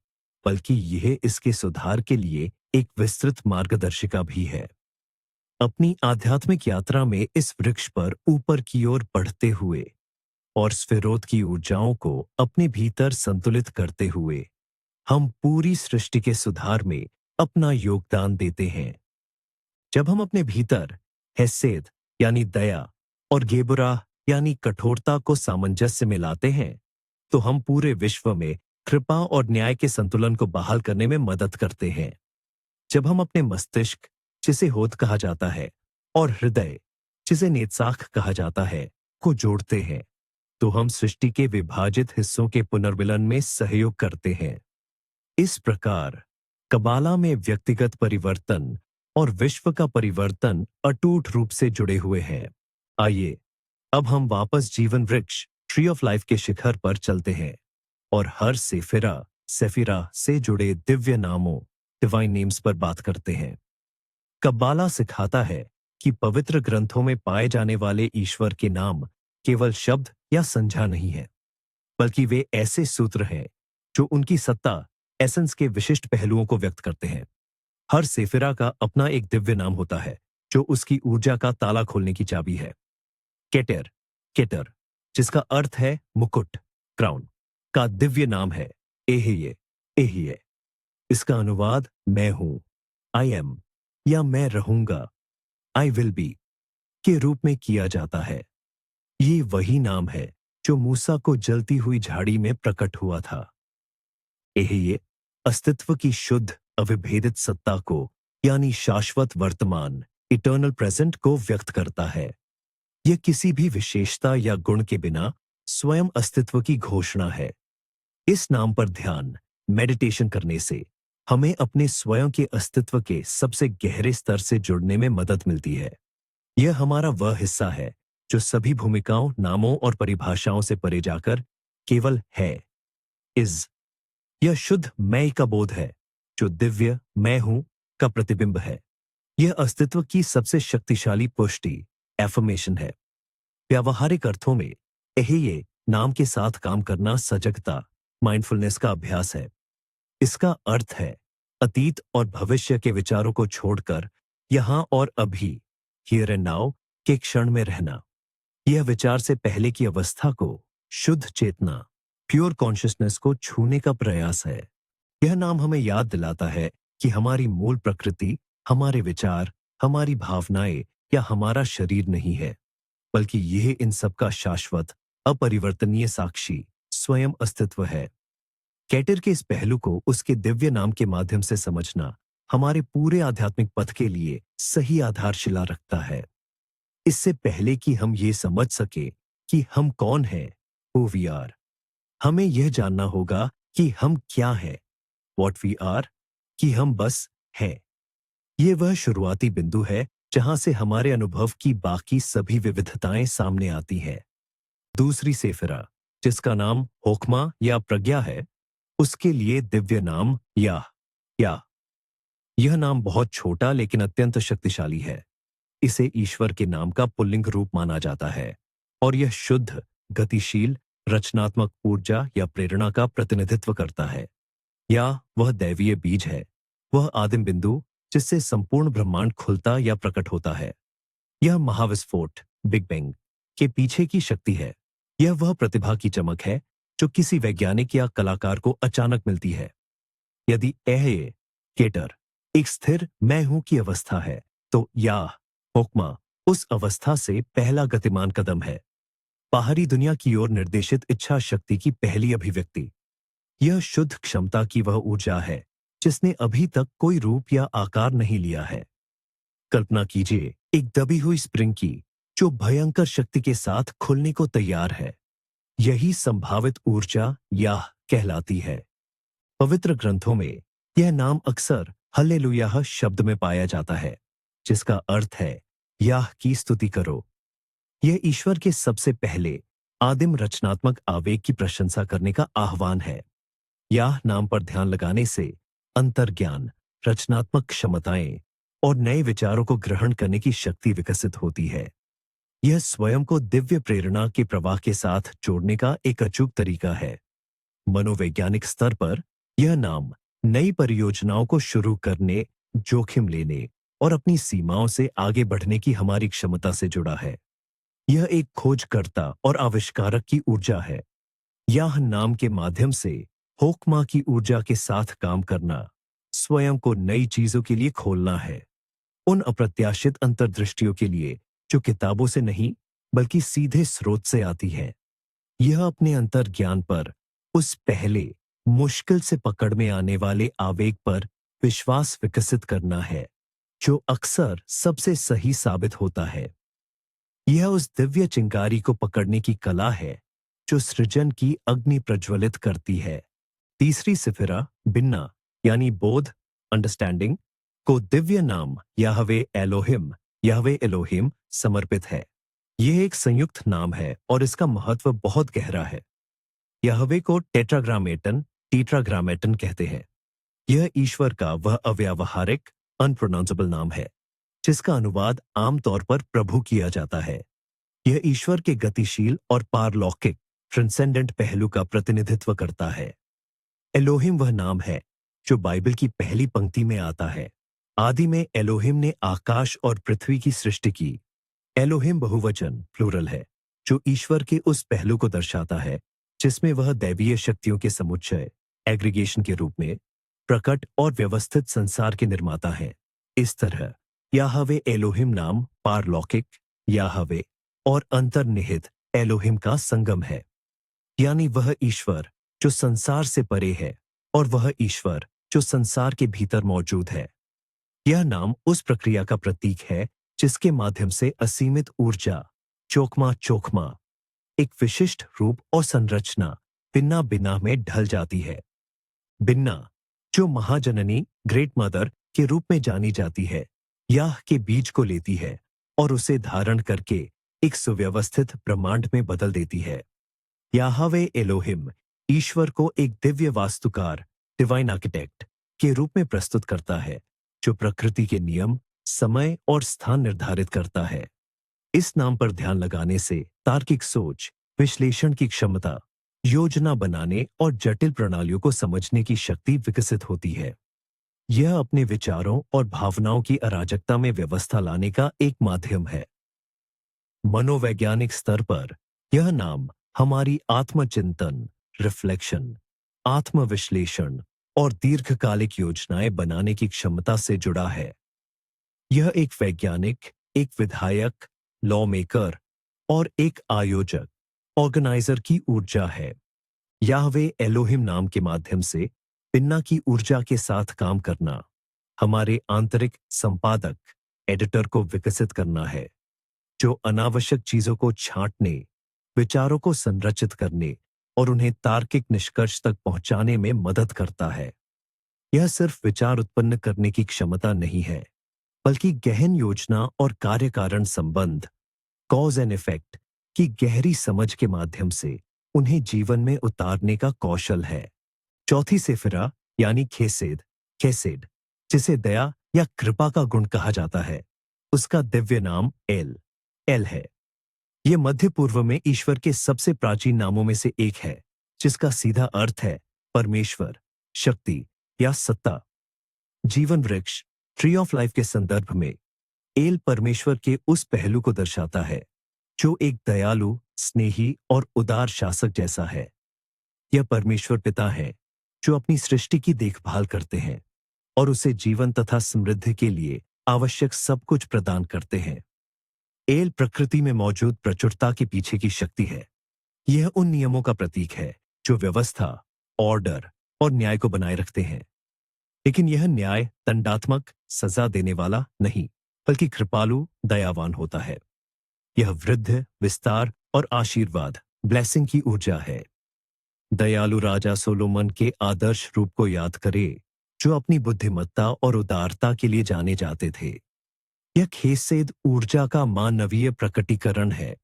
बल्कि यह इसके सुधार के लिए एक विस्तृत मार्गदर्शिका भी है। अपनी आध्यात्मिक यात्रा में इस वृक्ष पर ऊपर की ओर बढ़ते हुए और स्फिरोत की ऊर्जाओं को अपने भीतर संतुलित करते हुए, हम पूरी सृष्टि के सुधार में अपना योगदान देते हैं। जब हम अपने भीतर हेसेद यानी दया और गेबुरा यानी कठोरता को सामंजस्य में लाते हैं, तो हम पूरे विश्व में कृपा और न्याय के संतुलन को बहाल करने में मदद करते हैं। जब हम अपने मस्तिष्क, जिसे होद कहा जाता है, और हृदय, जिसे नेत्साख कहा जाता है, को जोड़ते हैं, तो हम सृष्टि के विभाजित हिस्सों के पुनर्मिलन में सहयोग करते हैं। इस प्रकार कबाला में व्यक्तिगत परिवर्तन और विश्व का परिवर्तन अटूट रूप से जुड़े हुए हैं। आइए अब हम वापस जीवन वृक्ष ट्री ऑफ लाइफ के शिखर पर चलते हैं और हर सेफिरा से जुड़े दिव्य नामों, डिवाइन नेम्स पर बात करते हैं। कब्बाला सिखाता है कि पवित्र ग्रंथों में पाए जाने वाले ईश्वर के नाम केवल शब्द या संज्ञा नहीं है, बल्कि वे ऐसे सूत्र हैं जो उनकी सत्ता, एसेंस के विशिष्ट पहलुओं को व्यक्त करते हैं। हर सेफिरा का अपना एक दिव्य नाम होता है, जो उसकी ऊर्जा का ताला खोलने की चाबी है। केटर, जिसका अर्थ है मुकुट, क्राउन, का दिव्य नाम है एहिये। इसका अनुवाद मैं हूं, आई एम, या मैं रहूंगा, आई विल बी, के रूप में किया जाता है। ये वही नाम है जो मूसा को जलती हुई झाड़ी में प्रकट हुआ था। एहिये अस्तित्व की शुद्ध अविभेदित सत्ता को, यानी शाश्वत वर्तमान, इटर्नल प्रेजेंट को व्यक्त करता है। यह किसी भी विशेषता या गुण के बिना स्वयं अस्तित्व की घोषणा है। इस नाम पर ध्यान, मेडिटेशन करने से हमें अपने स्वयं के अस्तित्व के सबसे गहरे स्तर से जुड़ने में मदद मिलती है। यह हमारा वह हिस्सा है जो सभी भूमिकाओं, नामों और परिभाषाओं से परे जाकर केवल है, इज। यह शुद्ध मैं का बोध है, जो दिव्य मैं हूं का प्रतिबिंब है। यह अस्तित्व की सबसे शक्तिशाली पुष्टि, एफर्मेशन है। व्यावहारिक अर्थों में एहिये नाम के साथ काम करना सजगता, माइंडफुलनेस का अभ्यास है। इसका अर्थ है अतीत और भविष्य के विचारों को छोड़कर यहां और अभी, हियर एंड नाउ, के क्षण में रहना। यह विचार से पहले की अवस्था को, शुद्ध चेतना, प्योर कॉन्शियसनेस को छूने का प्रयास है। यह नाम हमें याद दिलाता है कि हमारी मूल प्रकृति, हमारे विचार, हमारी भावनाएं या हमारा शरीर नहीं है, बल्कि यह इन सब का शाश्वत, अपरिवर्तनीय साक्षी, स्वयं अस्तित्व है। कैटर के इस पहलू को उसके दिव्य नाम के माध्यम से समझना हमारे पूरे आध्यात्मिक पथ के लिए सही आधारशिला रखता है। इससे पहले कि हम ये समझ सके कि हम कौन हैं, हु वी आर, हमें यह जानना होगा कि हम क्या हैं, व्हाट वी आर, कि हम बस हैं। ये वह शुरुआती बिंदु है जहां से हमारे अनुभव की बाकी सभी विविधताएं सामने आती हैं। दूसरी सेफिरा, जिसका नाम होक्मा या प्रज्ञा है, उसके लिए दिव्य नाम या यह नाम बहुत छोटा लेकिन अत्यंत शक्तिशाली है। इसे ईश्वर के नाम का पुल्लिंग रूप माना जाता है और यह शुद्ध, गतिशील, रचनात्मक ऊर्जा या प्रेरणा का प्रतिनिधित्व करता है। या वह दैवीय बीज है, वह आदिम बिंदु जिससे संपूर्ण ब्रह्मांड खुलता या प्रकट होता है। यह महाविस्फोट, बिग बैंग, के पीछे की शक्ति है। यह वह प्रतिभा की चमक है जो किसी वैज्ञानिक या कलाकार को अचानक मिलती है। यदि ये केटर एक स्थिर मैं हूं की अवस्था है, तो या होक्मा उस अवस्था से पहला गतिमान कदम है, बाहरी दुनिया की ओर निर्देशित इच्छा शक्ति की पहली अभिव्यक्ति। यह शुद्ध क्षमता की वह ऊर्जा है जिसने अभी तक कोई रूप या आकार नहीं लिया है। कल्पना कीजिए एक दबी हुई स्प्रिंग की जो भयंकर शक्ति के साथ खुलने को तैयार है। यही संभावित ऊर्जा याह कहलाती है। पवित्र ग्रंथों में यह नाम अक्सर हल्लेलुयाह शब्द में पाया जाता है, जिसका अर्थ है याह की स्तुति करो। यह ईश्वर के सबसे पहले आदिम रचनात्मक आवेग की प्रशंसा करने का आह्वान है। याह नाम पर ध्यान लगाने से अंतर्ज्ञान, रचनात्मक क्षमताएं और नए विचारों को ग्रहण करने की शक्ति विकसित होती है। यह स्वयं को दिव्य प्रेरणा के प्रवाह के साथ जोड़ने का एक अचूक तरीका है। मनोवैज्ञानिक स्तर पर यह नाम नई परियोजनाओं को शुरू करने, जोखिम लेने और अपनी सीमाओं से आगे बढ़ने की हमारी क्षमता से जुड़ा है। यह एक खोजकर्ता और आविष्कारक की ऊर्जा है। याह नाम के माध्यम से होक्मा की ऊर्जा के साथ काम करना, स्वयं को नई चीजों के लिए खोलना है। उन अप्रत्याशित अंतर्दृष्टियों के लिए जो किताबों से नहीं बल्कि सीधे स्रोत से आती है। यह अपने अंतर्ज्ञान पर उस पहले मुश्किल से पकड़ में आने वाले आवेग पर विश्वास विकसित करना है जो अक्सर सबसे सही साबित होता है। यह उस दिव्य चिंगारी को पकड़ने की कला है जो सृजन की अग्नि प्रज्वलित करती है। तीसरी सिफिरा बिन्ना यानी बोध, अंडरस्टैंडिंग, को दिव्य नाम याहवे एलोहिम समर्पित है। यह एक संयुक्त नाम है और इसका महत्व बहुत गहरा है। याहवे को टीट्राग्रामेटन कहते हैं। यह ईश्वर का वह अव्यावहारिक, अनप्रोनाउंसेबल नाम है जिसका अनुवाद आमतौर पर प्रभु किया जाता है। यह ईश्वर के गतिशील और पारलौकिक, ट्रांसेंडेंट पहलू का प्रतिनिधित्व करता है। एलोहिम वह नाम है जो बाइबल की पहली पंक्ति में आता है। आदि में एलोहिम ने आकाश और पृथ्वी की सृष्टि की। एलोहिम बहुवचन, प्लूरल है, जो ईश्वर के उस पहलू को दर्शाता है जिसमें वह दैवीय शक्तियों के समुच्चय, एग्रीगेशन के रूप में प्रकट और व्यवस्थित संसार के निर्माता है। इस तरह याहवे एलोहिम नाम पारलौकिक याहवे और अंतर्निहित एलोहिम का संगम है, यानी वह ईश्वर जो संसार से परे है और वह ईश्वर जो संसार के भीतर मौजूद है। यह नाम उस प्रक्रिया का प्रतीक है जिसके माध्यम से असीमित ऊर्जा चोखमा एक विशिष्ट रूप और संरचना बिन्ना बिन्ना में ढल जाती है। बिन्ना, जो महाजननी, ग्रेट मदर के रूप में जानी जाती है, याह के बीज को लेती है और उसे धारण करके एक सुव्यवस्थित ब्रह्मांड में बदल देती है। याहवे एलोहिम ईश्वर को एक दिव्य वास्तुकार, डिवाइन आर्किटेक्ट के रूप में प्रस्तुत करता है जो प्रकृति के नियम, समय और स्थान निर्धारित करता है। इस नाम पर ध्यान लगाने से तार्किक सोच, विश्लेषण की क्षमता, योजना बनाने और जटिल प्रणालियों को समझने की शक्ति विकसित होती है। यह अपने विचारों और भावनाओं की अराजकता में व्यवस्था लाने का एक माध्यम है। मनोवैज्ञानिक स्तर पर यह नाम हमारी आत्मचिंतन, रिफ्लेक्शन, आत्मविश्लेषण और दीर्घकालिक योजनाएं बनाने की क्षमता से जुड़ा है। यह एक वैज्ञानिक, एक विधायक, लॉ मेकर और एक आयोजक, ऑर्गेनाइजर की ऊर्जा है। याहवे एलोहिम नाम के माध्यम से पिन्ना की ऊर्जा के साथ काम करना हमारे आंतरिक संपादक एडिटर को विकसित करना है, जो अनावश्यक चीजों को छांटने, विचारों को संरचित करने और उन्हें तार्किक निष्कर्ष तक पहुंचाने में मदद करता है। यह सिर्फ विचार उत्पन्न करने की क्षमता नहीं है, बल्कि गहन योजना और कार्य कारण संबंध, कॉज एंड इफेक्ट की गहरी समझ के माध्यम से उन्हें जीवन में उतारने का कौशल है। चौथी सेफिरा यानी खेसेद, खेसेड, जिसे दया या कृपा का गुण कहा जाता है, उसका दिव्य नाम एल एल है। यह मध्य पूर्व में ईश्वर के सबसे प्राचीन नामों में से एक है, जिसका सीधा अर्थ है परमेश्वर, शक्ति या सत्ता। जीवन वृक्ष, ट्री ऑफ लाइफ के संदर्भ में एल परमेश्वर के उस पहलू को दर्शाता है जो एक दयालु, स्नेही और उदार शासक जैसा है। यह परमेश्वर पिता है जो अपनी सृष्टि की देखभाल करते हैं और उसे जीवन तथा समृद्धि के लिए आवश्यक सब कुछ प्रदान करते हैं। एल प्रकृति में मौजूद प्रचुरता के पीछे की शक्ति है। यह उन नियमों का प्रतीक है जो व्यवस्था, ऑर्डर और न्याय को बनाए रखते हैं। लेकिन यह न्याय दंडात्मक, सजा देने वाला नहीं, बल्कि कृपालु, दयावान होता है। यह वृद्ध, विस्तार और आशीर्वाद, ब्लेसिंग की ऊर्जा है। दयालु राजा सोलोमन के आदर्श रूप को याद करें, जो अपनी बुद्धिमत्ता और उदारता के लिए जाने जाते थे। यह खेसेद ऊर्जा का मानवीय प्रकटीकरण है।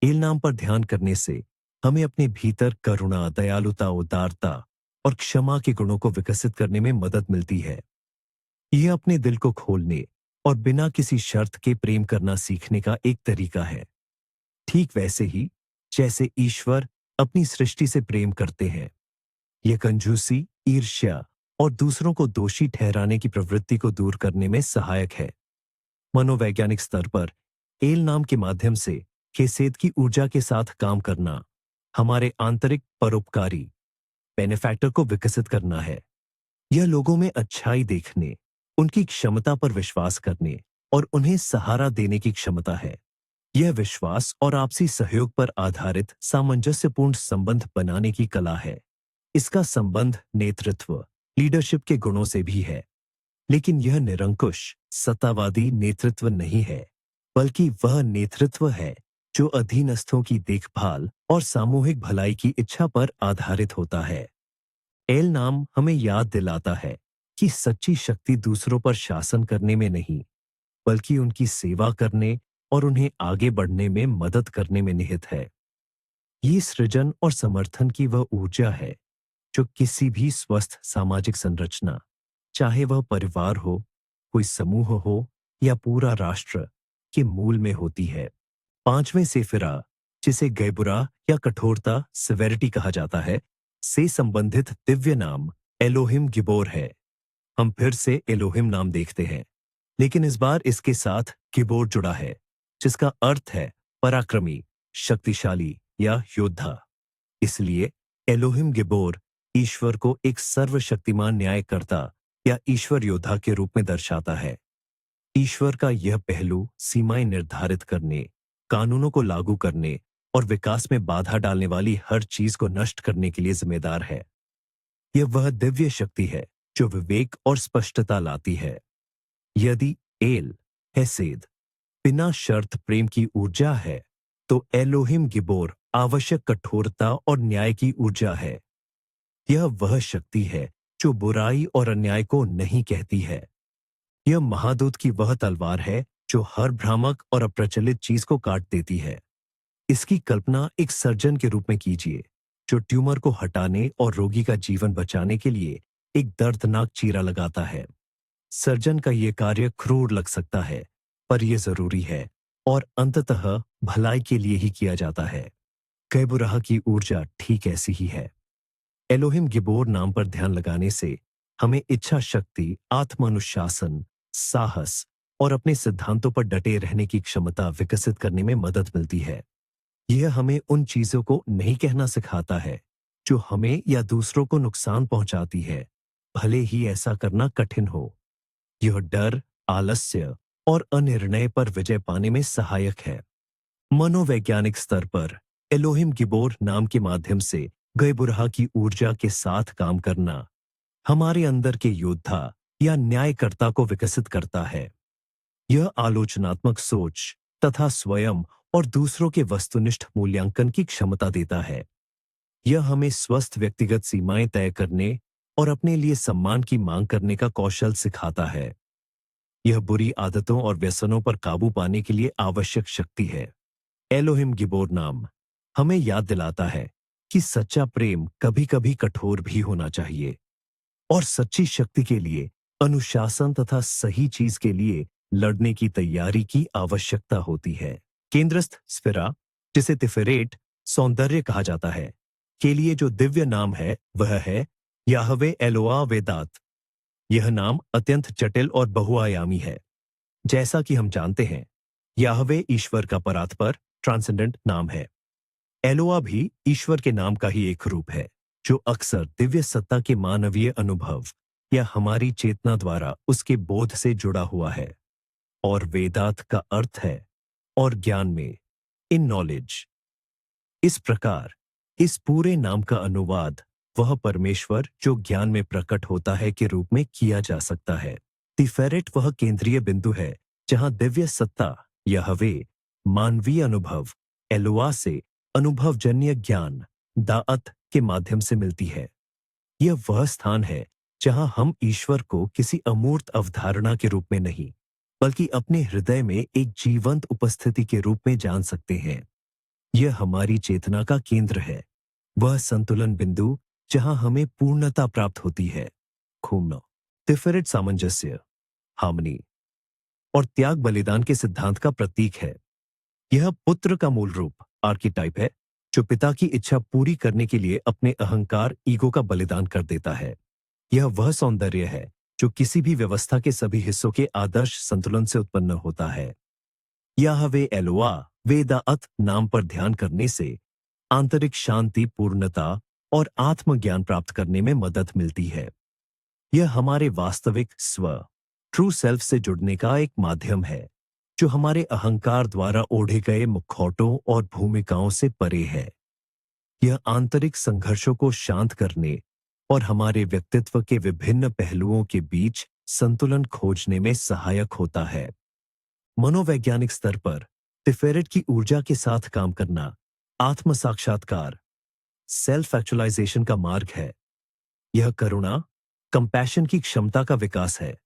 एल नाम पर ध्यान करने से हमें अपने भीतर करुणा, दयालुता, उदारता और क्षमा के गुणों को विकसित करने में मदद मिलती है। यह अपने दिल को खोलने और बिना किसी शर्त के प्रेम करना सीखने का एक तरीका है। ठीक वैसे ही जैसे ईश्वर अपनी सृष्टि से प्रेम करते हैं। यह कंजूसी, ईर्ष्या और दूसरों को दोषी ठहराने की प्रवृत्ति को दूर करने में सहायक है। मनोवैज्ञानिक स्तर पर एल नाम के माध्यम से खेसेद की ऊर्जा के साथ काम करना हमारे आंतरिक परोपकारी, बेनिफैक्टर को विकसित करना है। यह लोगों में अच्छाई देखने, उनकी क्षमता पर विश्वास करने और उन्हें सहारा देने की क्षमता है। यह विश्वास और आपसी सहयोग पर आधारित सामंजस्यपूर्ण संबंध बनाने की कला है। इसका संबंध नेतृत्व, लीडरशिप के गुणों से भी है। लेकिन यह निरंकुश, सत्तावादी नेतृत्व नहीं है, बल्कि वह नेतृत्व है जो अधीनस्थों की देखभाल और सामूहिक भलाई की इच्छा पर आधारित होता है। एल नाम हमें याद दिलाता है कि सच्ची शक्ति दूसरों पर शासन करने में नहीं, बल्कि उनकी सेवा करने और उन्हें आगे बढ़ने में मदद करने में निहित है। ये सृजन और समर्थन की वह ऊर्जा है जो किसी भी स्वस्थ सामाजिक संरचना, चाहे वह परिवार हो, कोई समूह हो या पूरा राष्ट्र, के मूल में होती है। पांचवें सेफिरा, जिसे गैबुरा या कठोरता, सिवेरिटी कहा जाता है, से संबंधित दिव्य नाम एलोहिम गिबोर है। हम फिर से एलोहिम नाम देखते हैं, लेकिन इस बार इसके साथ गिबोर जुड़ा है, जिसका अर्थ है पराक्रमी, शक्तिशाली या योद्धा। इसलिए एलोहिम गिबोर ईश्वर को एक सर्वशक्तिमान न्यायकर्ता या ईश्वर योद्धा के रूप में दर्शाता है। ईश्वर का यह पहलू सीमाएं निर्धारित करने, कानूनों को लागू करने और विकास में बाधा डालने वाली हर चीज को नष्ट करने के लिए जिम्मेदार है। यह वह दिव्य शक्ति है जो विवेक और स्पष्टता लाती है। यदि एल, हेसेद, बिना शर्त प्रेम की ऊर्जा है, तो एलोहिम गिबोर आवश्यक कठोरता और न्याय की ऊर्जा है। यह वह शक्ति है जो बुराई और अन्याय को नहीं कहती है। यह महादूत की वह तलवार है जो हर भ्रामक और अप्रचलित चीज को काट देती है। इसकी कल्पना एक सर्जन के रूप में कीजिए, जो ट्यूमर को हटाने और रोगी का जीवन बचाने के लिए एक दर्दनाक चीरा लगाता है। सर्जन का यह कार्य क्रूर लग सकता है, पर यह जरूरी है और अंततः भलाई के लिए ही किया जाता है। गैबुराह की ऊर्जा ठीक ऐसी ही है। एलोहिम गिबोर नाम पर ध्यान लगाने से हमें इच्छा शक्ति, आत्मानुशासन, साहस और अपने सिद्धांतों पर डटे रहने की क्षमता विकसित करने में मदद मिलती है। यह हमें उन चीजों को नहीं कहना सिखाता है जो हमें या दूसरों को नुकसान पहुंचाती है, भले ही ऐसा करना कठिन हो। यह डर, आलस्य और अनिर्णय पर विजय पाने में सहायक है। मनोवैज्ञानिक स्तर पर एलोहिम गिबोर नाम के माध्यम से गए बुरहा की ऊर्जा के साथ काम करना हमारे अंदर के योद्धा या न्यायकर्ता को विकसित करता है। यह आलोचनात्मक सोच तथा स्वयं और दूसरों के वस्तुनिष्ठ मूल्यांकन की क्षमता देता है। यह हमें स्वस्थ व्यक्तिगत सीमाएं तय करने और अपने लिए सम्मान की मांग करने का कौशल सिखाता है। यह बुरी आदतों और व्यसनों पर काबू पाने के लिए आवश्यक शक्ति है। एलोहिम गिबोर नाम हमें याद दिलाता है कि सच्चा प्रेम कभी-कभी कठोर भी होना चाहिए और सच्ची शक्ति के लिए अनुशासन तथा सही चीज के लिए लड़ने की तैयारी की आवश्यकता होती है। केंद्रस्थ स्फिरा, जिसे तिफेरेट सौंदर्य कहा जाता है, के लिए जो दिव्य नाम है वह है याहवे एलोआ वेदात। यह नाम अत्यंत जटिल और बहुआयामी है। जैसा कि हम जानते हैं, याहवे ईश्वर का परात्पर ट्रांसेंडेंट नाम है। एलोआ भी ईश्वर के नाम का ही एक रूप है, जो अक्सर दिव्य सत्ता के मानवीय अनुभव या हमारी चेतना द्वारा उसके बोध से जुड़ा हुआ है। और वेदात का अर्थ है और ज्ञान में, इन नॉलेज। इस प्रकार इस पूरे नाम का अनुवाद वह परमेश्वर जो ज्ञान में प्रकट होता है के रूप में किया जा सकता है। तिफेरेट वह केंद्रीय बिंदु है जहां दिव्य सत्ता याहवे मानवीय अनुभव एलोआ से अनुभवजन्य ज्ञान दाअत के माध्यम से मिलती है। यह वह स्थान है जहां हम ईश्वर को किसी अमूर्त अवधारणा के रूप में नहीं, बल्कि अपने हृदय में एक जीवंत उपस्थिति के रूप में जान सकते हैं। यह हमारी चेतना का केंद्र है, वह संतुलन बिंदु जहां हमें पूर्णता प्राप्त होती है। खूमना तिफेरेट सामंजस्य, हार्मनी और त्याग बलिदान के सिद्धांत का प्रतीक है। यह पुत्र का मूल रूप आर्कीटाइप है, जो पिता की इच्छा पूरी करने के लिए अपने अहंकार ईगो का बलिदान कर देता है। यह वह सौंदर्य है जो किसी भी व्यवस्था के सभी हिस्सों के आदर्श संतुलन से उत्पन्न होता है। याहवे एलोआ वेदाअत नाम पर ध्यान करने से आंतरिक शांति, पूर्णता और आत्मज्ञान प्राप्त करने में मदद मिलती है। यह हमारे वास्तविक स्व ट्रू सेल्फ से जुड़ने का एक माध्यम है, जो हमारे अहंकार द्वारा ओढ़े गए मुखौटों और भूमिकाओं से परे है। यह आंतरिक संघर्षों को शांत करने और हमारे व्यक्तित्व के विभिन्न पहलुओं के बीच संतुलन खोजने में सहायक होता है। मनोवैज्ञानिक स्तर पर तिफेरेट की ऊर्जा के साथ काम करना आत्म साक्षात्कार सेल्फ एक्चुअलाइजेशन का मार्ग है। यह करुणा कंपैशन की क्षमता का विकास है,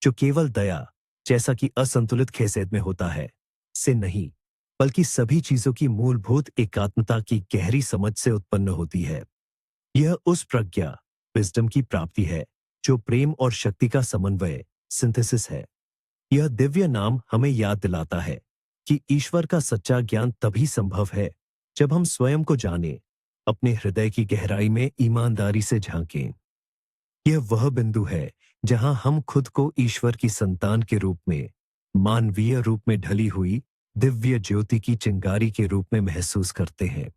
जो केवल दया, जैसा कि असंतुलित खेसेद में होता है, से नहीं, बल्कि सभी चीजों की मूलभूत एकात्मता की गहरी समझ से उत्पन्न होती है। यह उस प्रज्ञा विजडम की प्राप्ति है जो प्रेम और शक्ति का समन्वय सिंथेसिस है। यह दिव्य नाम हमें याद दिलाता है कि ईश्वर का सच्चा ज्ञान तभी संभव है जब हम स्वयं को जानें, अपने हृदय की गहराई में ईमानदारी से झांकें। यह वह बिंदु है जहां हम खुद को ईश्वर की संतान के रूप में, मानवीय रूप में ढली हुई दिव्य ज्योति की चिंगारी के रूप में महसूस करते हैं।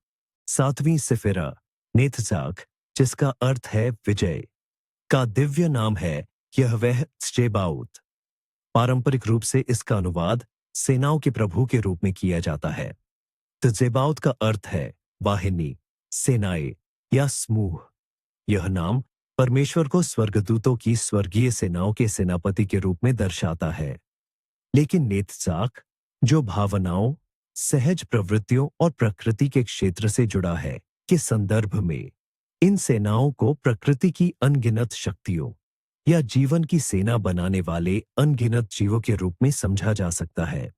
सातवीं सिफिरा नेथजाक, जिसका अर्थ है विजय, का दिव्य नाम है यहवेह त्शेबाउत। पारंपरिक रूप से इसका अनुवाद सेनाओं के प्रभु के रूप में किया जाता है। त्शेबाउत का अर्थ है वाहिनी, सेनाएं या समूह। यह नाम परमेश्वर को स्वर्गदूतों की स्वर्गीय सेनाओं के सेनापति के रूप में दर्शाता है। लेकिन नेतजाक, जो भावनाओं, सहज प्रवृत्तियों और प्रकृति के क्षेत्र से जुड़ा है, के संदर्भ में इन सेनाओं को प्रकृति की अनगिनत शक्तियों या जीवन की सेना बनाने वाले अनगिनत जीवों के रूप में समझा जा सकता है।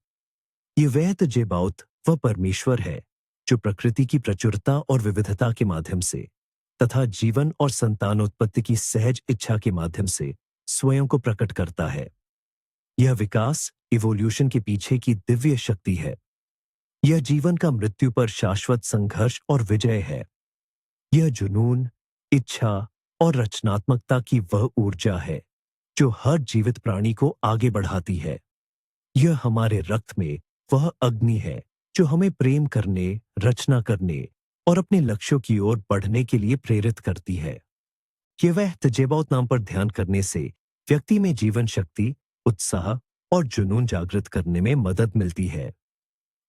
ये वह त्शेबाउत वह परमेश्वर है जो प्रकृति की प्रचुरता और विविधता के माध्यम से तथा जीवन और संतानोत्पत्ति की सहज इच्छा के माध्यम से स्वयं को प्रकट करता है। यह विकास, इवोल्यूशन के पीछे की दिव्य शक्ति है। यह जीवन का मृत्यु पर शाश्वत संघर्ष और विजय है। यह जुनून, इच्छा और रचनात्मकता की वह ऊर्जा है जो हर जीवित प्राणी को आगे बढ़ाती है। यह हमारे रक्त में वह अग्नि है जो हमें प्रेम करने, रचना करने और अपने लक्ष्यों की ओर बढ़ने के लिए प्रेरित करती है। यह वह त्शेबाउत नाम पर ध्यान करने से व्यक्ति में जीवन शक्ति, उत्साह और जुनून जागृत करने में मदद मिलती है।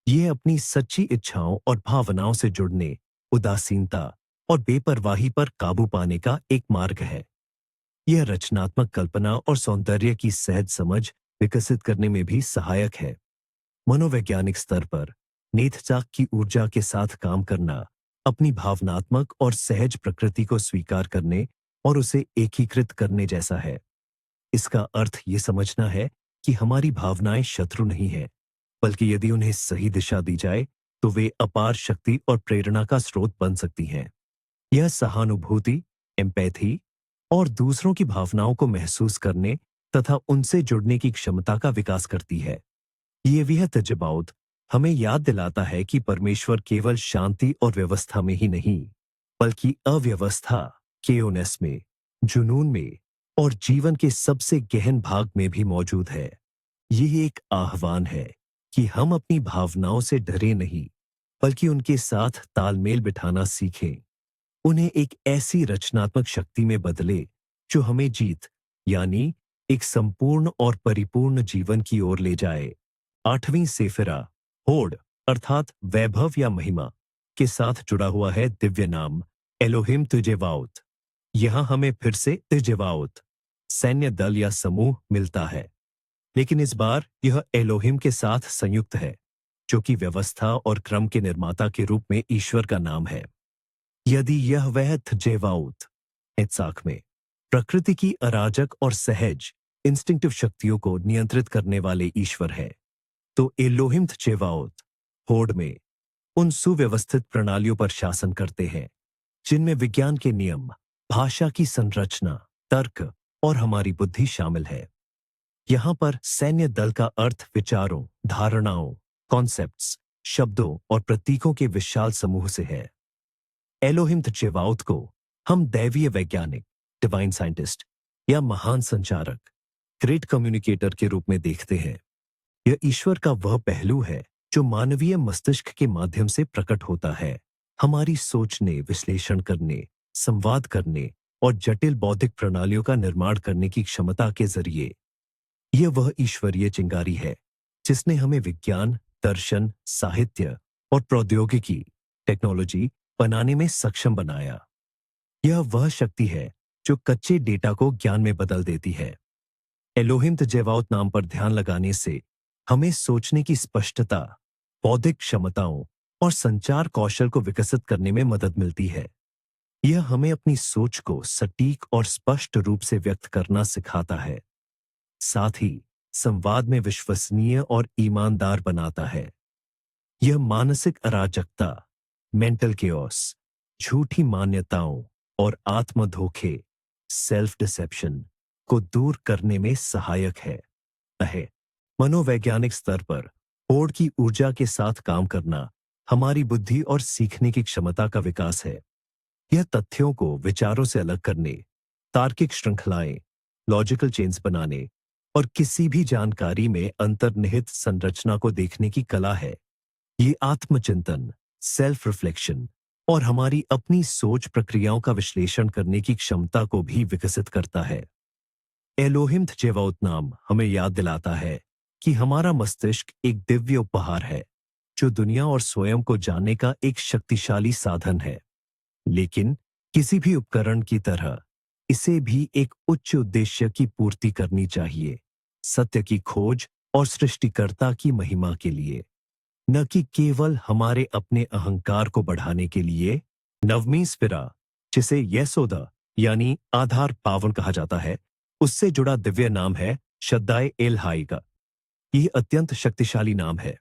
यह अपनी सच्ची इच्छाओं और भावनाओं से जुड़ने, उदासीनता और बेपरवाही पर काबू पाने का एक मार्ग है। यह रचनात्मक कल्पना और सौंदर्य की सहज समझ विकसित करने में भी सहायक है। मनोवैज्ञानिक स्तर पर नेतजाग की ऊर्जा के साथ काम करना अपनी भावनात्मक और सहज प्रकृति को स्वीकार करने और उसे एकीकृत करने जैसा है। इसका अर्थ ये समझना है कि हमारी भावनाएं शत्रु नहीं है, बल्कि यदि उन्हें सही दिशा दी जाए तो वे अपार शक्ति और प्रेरणा का स्रोत बन सकती हैं। यह सहानुभूति, एम्पैथी और दूसरों की भावनाओं को महसूस करने तथा उनसे जुड़ने की क्षमता का विकास करती है। ये वह तजबाउत हमें याद दिलाता है कि परमेश्वर केवल शांति और व्यवस्था में ही नहीं, बल्कि अव्यवस्था, केओनेस में, जुनून में और जीवन के सबसे गहन भाग में भी मौजूद है। यह एक आह्वान है कि हम अपनी भावनाओं से डरे नहीं, बल्कि उनके साथ तालमेल बिठाना सीखें। उन्हें एक ऐसी रचनात्मक शक्ति में बदले जो हमें जीत, यानी एक संपूर्ण और परिपूर्ण जीवन की ओर ले जाए। 8वीं सेफिरा, होड अर्थात वैभव या महिमा के साथ जुड़ा हुआ है दिव्य नाम एलोहिम तुजेवाउत। यहां हमें फिर से तुजेवाउत, सैन्य दल या समूह मिलता है, लेकिन इस बार यह एलोहिम के साथ संयुक्त है, जो कि व्यवस्था और क्रम के निर्माता के रूप में ईश्वर का नाम है। यदि यह वह थजेवाउत इत्साक में प्रकृति की अराजक और सहज इंस्टिंक्टिव शक्तियों को नियंत्रित करने वाले ईश्वर है, तो एलोहिम थजेवाउत होड में उन सुव्यवस्थित प्रणालियों पर शासन करते हैं जिनमें विज्ञान के नियम, भाषा की संरचना, तर्क और हमारी बुद्धि शामिल है। यहां पर सैन्य दल का अर्थ विचारों, धारणाओं, कॉन्सेप्ट्स, शब्दों और प्रतीकों के विशाल समूह से है। एलोहिम थजेवाउत को हम दैवीय वैज्ञानिक, डिवाइन साइंटिस्ट या महान संचारक, ग्रेट कम्युनिकेटर के रूप में देखते हैं। यह ईश्वर का वह पहलू है जो मानवीय मस्तिष्क के माध्यम से प्रकट होता है, हमारी सोचने, विश्लेषण करने, संवाद करने और जटिल बौद्धिक प्रणालियों का निर्माण करने की क्षमता के जरिए। यह वह ईश्वरीय चिंगारी है जिसने हमें विज्ञान, दर्शन, साहित्य और प्रौद्योगिकी, टेक्नोलॉजी बनाने में सक्षम बनाया। यह वह शक्ति है जो कच्चे डेटा को ज्ञान में बदल देती है। एलोहिम तजेवाउत नाम पर ध्यान लगाने से हमें सोचने की स्पष्टता, बौद्धिक क्षमताओं और संचार कौशल को विकसित करने में मदद मिलती है। यह हमें अपनी सोच को सटीक और स्पष्ट रूप से व्यक्त करना सिखाता है, साथ ही संवाद में विश्वसनीय और ईमानदार बनाता है। यह मानसिक अराजकता, मेंटल केओस, झूठी मान्यताओं और आत्म धोखे, सेल्फ डिसेप्शन को दूर करने में सहायक है। मनोवैज्ञानिक स्तर पर होड की ऊर्जा के साथ काम करना हमारी बुद्धि और सीखने की क्षमता का विकास है। यह तथ्यों को विचारों से अलग करने, तार्किक श्रृंखलाएं, लॉजिकल चेन्स बनाने और किसी भी जानकारी में अंतर्निहित संरचना को देखने की कला है। ये आत्मचिंतन, सेल्फ रिफ्लेक्शन और हमारी अपनी सोच प्रक्रियाओं का विश्लेषण करने की क्षमता को भी विकसित करता है। एलोहिम थजेवाउत नाम हमें याद दिलाता है कि हमारा मस्तिष्क एक दिव्य उपहार है जो दुनिया और स्वयं को जानने का एक शक्तिशाली साधन है, लेकिन किसी भी उपकरण की तरह इसे भी एक उच्च उद्देश्य की पूर्ति करनी चाहिए, सत्य की खोज और सृष्टिकर्ता की महिमा के लिए, न कि केवल हमारे अपने अहंकार को बढ़ाने के लिए। 9वीं स्फिरा, जिसे यशोदा यानी आधार पावन कहा जाता है, उससे जुड़ा दिव्य नाम है शद्दाए एल हाई का। यह अत्यंत शक्तिशाली नाम है।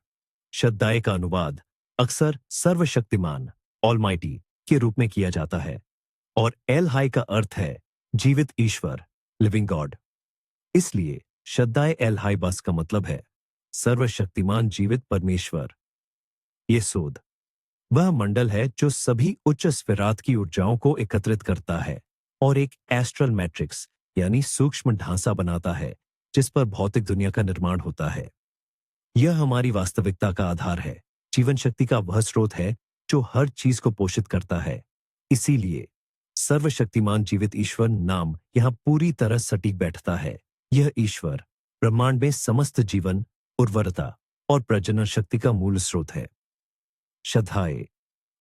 शद्दाए का अनुवाद अक्सर सर्वशक्तिमान, ऑलमाइटी के रूप में किया जाता है और एल हाई का अर्थ है जीवित ईश्वर, लिविंग गॉड। इसलिए शद्दाए एल हाई बस का मतलब है सर्वशक्तिमान जीवित परमेश्वर। येसोद वह मंडल है जो सभी उच्च स्फिरात की ऊर्जाओं को एकत्रित करता है और एक एस्ट्रल मैट्रिक्स यानी सूक्ष्म ढांचा बनाता है जिस पर भौतिक दुनिया का निर्माण होता है। यह हमारी वास्तविकता का आधार है, जीवन शक्ति का वह स्रोत है जो हर चीज को पोषित करता है। इसीलिए सर्वशक्तिमान जीवित ईश्वर नाम यहां पूरी तरह सटीक बैठता है। यह ईश्वर ब्रह्मांड में समस्त जीवन, उर्वरता और प्रजनन शक्ति का मूल स्रोत है। शद्दाए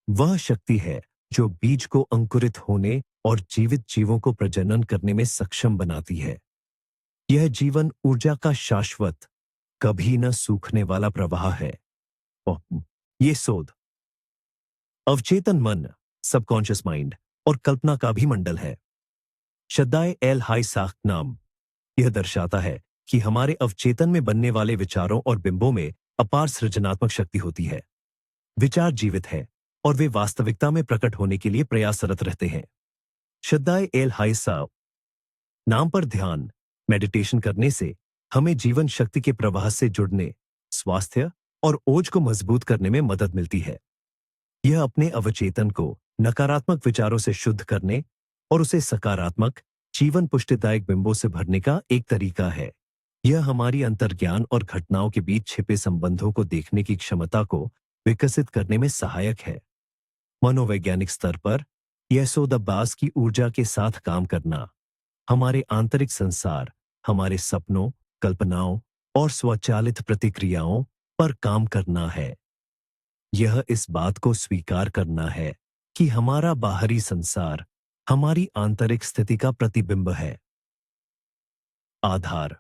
वह शक्ति है जो बीज को अंकुरित होने और जीवित जीवों को प्रजनन करने में सक्षम बनाती है। यह जीवन ऊर्जा का शाश्वत, कभी न सूखने वाला प्रवाह है। और ये शोध अवचेतन मन, सबकॉन्शियस माइंड और कल्पना का भी मंडल है। शद्दाए एल हाई साख नाम यह दर्शाता है कि हमारे अवचेतन में बनने वाले विचारों और बिंबों में अपार सृजनात्मक शक्ति होती है। विचार जीवित है और वे वास्तविकता में प्रकट होने के लिए प्रयासरत रहते हैं। शद्दाए एल हाई सा नाम पर ध्यान, मेडिटेशन करने से हमें जीवन शक्ति के प्रवाह से जुड़ने, स्वास्थ्य और ओज को मजबूत करने में मदद मिलती है। यह अपने अवचेतन को नकारात्मक विचारों से शुद्ध करने और उसे सकारात्मक, जीवन पुष्टिदायक बिंबों से भरने का एक तरीका है। यह हमारी अंतर्ज्ञान और घटनाओं के बीच छिपे संबंधों को देखने की क्षमता को विकसित करने में सहायक है। मनोवैज्ञानिक स्तर पर यह सोदाबास की ऊर्जा के साथ काम करना, हमारे आंतरिक संसार, हमारे सपनों, कल्पनाओं और स्वचालित प्रतिक्रियाओं पर काम करना है। यह इस बात को स्वीकार करना है कि हमारा बाहरी संसार हमारी आंतरिक स्थिति का प्रतिबिंब है। आधार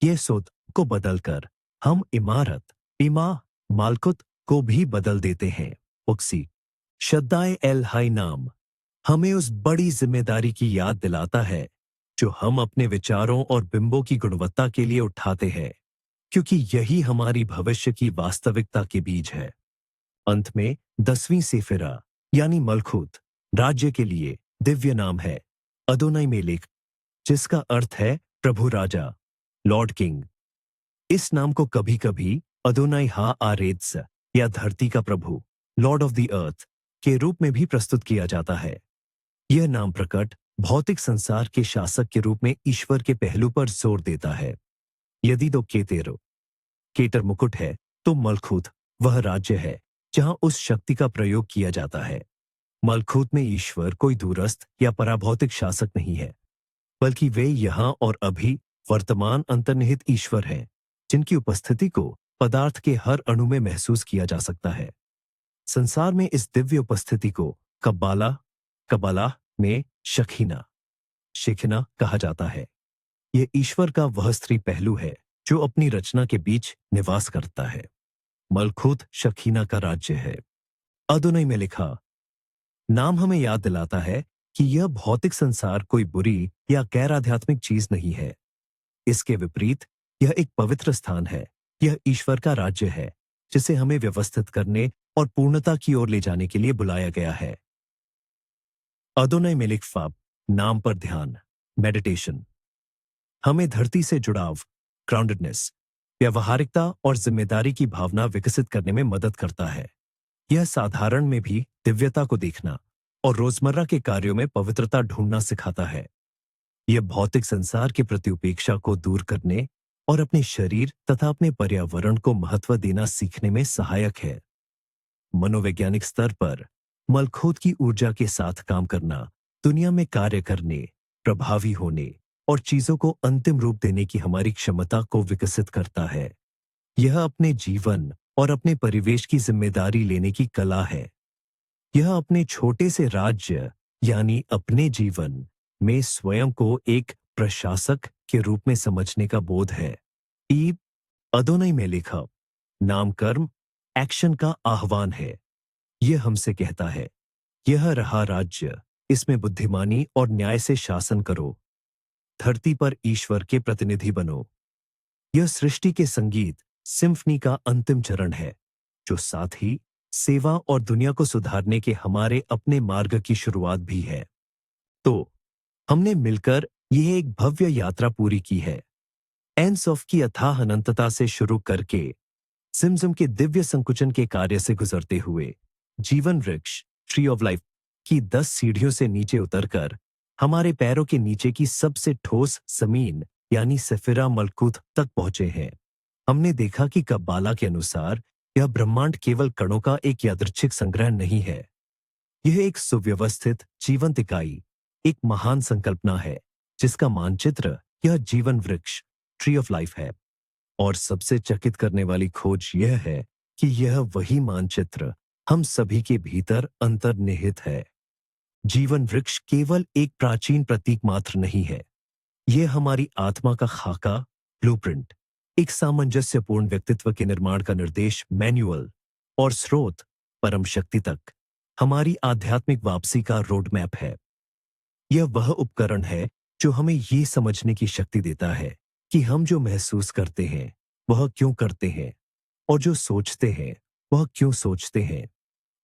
यह सोच को बदलकर हम इमारत, मालकुत को भी बदल देते हैं। उक्सी शद्दाए एल हाई नाम हमें उस बड़ी जिम्मेदारी की याद दिलाता है जो हम अपने विचारों और बिंबों की गुणवत्ता के लिए उठाते हैं, क्योंकि यही हमारी भविष्य की वास्तविकता के बीज है। अंत में 10वीं सेफिरा यानी मलखूत राज्य के लिए दिव्य नाम है अदोनाई मेलेक, जिसका अर्थ है प्रभु राजा, लॉर्ड किंग। इस नाम को कभी कभी अदोनाई हा आरेत्स या धरती का प्रभु, लॉर्ड ऑफ द अर्थ के रूप में भी प्रस्तुत किया जाता है। यह नाम प्रकट भौतिक संसार के शासक के रूप में ईश्वर के पहलू पर जोर देता है। यदि दो केटर मुकुट है तो मलखूत वह राज्य है जहां उस शक्ति का प्रयोग किया जाता है। मलखूत में ईश्वर कोई दूरस्थ या पराभौतिक शासक नहीं है, बल्कि वे यहां और अभी वर्तमान अंतर्निहित ईश्वर हैं, जिनकी उपस्थिति को पदार्थ के हर अणु में महसूस किया जा सकता है। संसार में इस दिव्य उपस्थिति को कबाला में शेखिना कहा जाता है। यह ईश्वर का वह स्त्री पहलू है जो अपनी रचना के बीच निवास करता है। मलखूत शखीना का राज्य है। अदोनाई में लिखा नाम हमें याद दिलाता है कि यह भौतिक संसार कोई बुरी या गैर आध्यात्मिक चीज नहीं है। इसके विपरीत यह एक पवित्र स्थान है। यह ईश्वर का राज्य है जिसे हमें व्यवस्थित करने और पूर्णता की ओर ले जाने के लिए बुलाया गया है। अदोनाई मेलिक फाब नाम पर ध्यान, मेडिटेशन हमें धरती से जुड़ाव, ग्राउंडेडनेस, व्यावहारिकता और जिम्मेदारी की भावना विकसित करने में मदद करता है। यह साधारण में भी दिव्यता को देखना और रोजमर्रा के कार्यों में पवित्रता ढूंढना सिखाता है। यह भौतिक संसार के प्रति उपेक्षा को दूर करने और अपने शरीर तथा अपने पर्यावरण को महत्व देना सीखने में सहायक है। मनोवैज्ञानिक स्तर पर मलखूत की ऊर्जा के साथ काम करना दुनिया में कार्य करने, प्रभावी होने और चीजों को अंतिम रूप देने की हमारी क्षमता को विकसित करता है। यह अपने जीवन और अपने परिवेश की जिम्मेदारी लेने की कला है। यह अपने छोटे से राज्य यानी अपने जीवन में स्वयं को एक प्रशासक के रूप में समझने का बोध है। अदोनाई में लिखा नामकर्म एक्शन का आह्वान है। यह हमसे कहता है, यह रहा राज्य, इसमें बुद्धिमानी और न्याय से शासन करो, धरती पर ईश्वर के प्रतिनिधि बनो। यह सृष्टि के संगीत सिम्फनी का अंतिम चरण है, जो साथ ही सेवा और दुनिया को सुधारने के हमारे अपने मार्ग की शुरुआत भी है। तो हमने मिलकर यह एक भव्य यात्रा पूरी की है। एंड्स ऑफ की अथाह अनंतता से शुरू करके सिमजम के दिव्य संकुचन के कार्य से गुजरते हुए जीवन वृक्ष ट्री ऑफ लाइफ की 10 सीढ़ियों से नीचे उतरकर हमारे पैरों के नीचे की सबसे ठोस जमीन यानी सेफिरा मलकूत तक पहुंचे हैं। हमने देखा कि कब्बाला के अनुसार यह ब्रह्मांड केवल कणों का एक यादृच्छिक संग्रह नहीं है। यह एक सुव्यवस्थित जीवंत इकाई, एक महान संकल्पना है जिसका मानचित्र यह जीवन वृक्ष ट्री ऑफ लाइफ है। और सबसे चकित करने वाली खोज यह है कि यह वही मानचित्र हम सभी के भीतर अंतर्निहित है। जीवन वृक्ष केवल एक प्राचीन प्रतीक मात्र नहीं है। यह हमारी आत्मा का खाका, ब्लूप्रिंट, एक सामंजस्यपूर्ण व्यक्तित्व के निर्माण का निर्देश, मैन्युअल, और स्रोत, परम शक्ति तक हमारी आध्यात्मिक वापसी का रोड मैप है। यह वह उपकरण है जो हमें ये समझने की शक्ति देता है कि हम जो महसूस करते हैं वह क्यों करते हैं, और जो सोचते हैं वह क्यों सोचते हैं।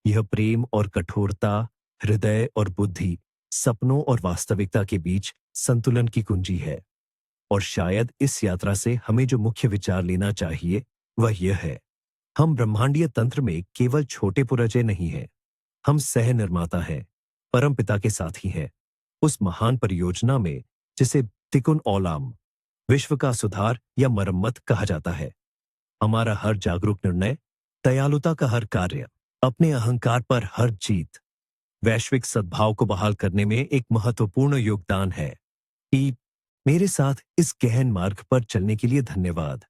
यह प्रेम और कठोरता, हृदय और बुद्धि, सपनों और वास्तविकता के बीच संतुलन की कुंजी है। और शायद इस यात्रा से हमें जो मुख्य विचार लेना चाहिए वह यह है, हम ब्रह्मांडीय तंत्र में केवल छोटे पुरजे नहीं हैं। हम सह निर्माता हैं, परमपिता के साथी हैं, उस महान परियोजना में जिसे तिकुन ओलाम, विश्व का सुधार या मरम्मत कहा जाता है। हमारा हर जागरूक निर्णय, दयालुता का हर कार्य, अपने अहंकार पर हर जीत, वैश्विक सद्भाव को बहाल करने में एक महत्वपूर्ण योगदान है। कि मेरे साथ इस गहन मार्ग पर चलने के लिए धन्यवाद।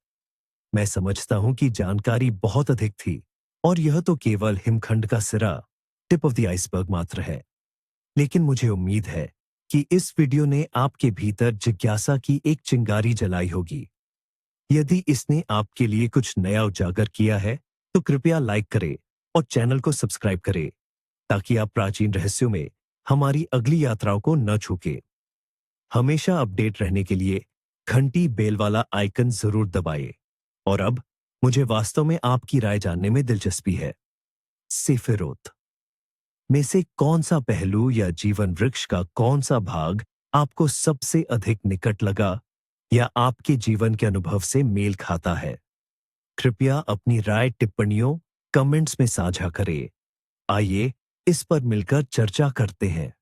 मैं समझता हूं कि जानकारी बहुत अधिक थी, और यह तो केवल हिमखंड का सिरा, टिप ऑफ द आइसबर्ग मात्र है। लेकिन मुझे उम्मीद है कि इस वीडियो ने आपके भीतर जिज्ञासा की एक चिंगारी जलाई होगी। यदि इसने आपके लिए कुछ नया उजागर किया है तो कृपया लाइक करें और चैनल को सब्सक्राइब करें, ताकि आप प्राचीन रहस्यों में हमारी अगली यात्राओं को न चूकें। हमेशा अपडेट रहने के लिए घंटी बेल वाला आइकन जरूर दबाएं। और अब मुझे वास्तव में आपकी राय जानने में दिलचस्पी है। सेफिरोत में से कौन सा पहलू या जीवन वृक्ष का कौन सा भाग आपको सबसे अधिक निकट लगा या आपके जीवन के अनुभव से मेल खाता है? कृपया अपनी राय टिप्पणियों, कमेंट्स में साझा करें। आइए इस पर मिलकर चर्चा करते हैं।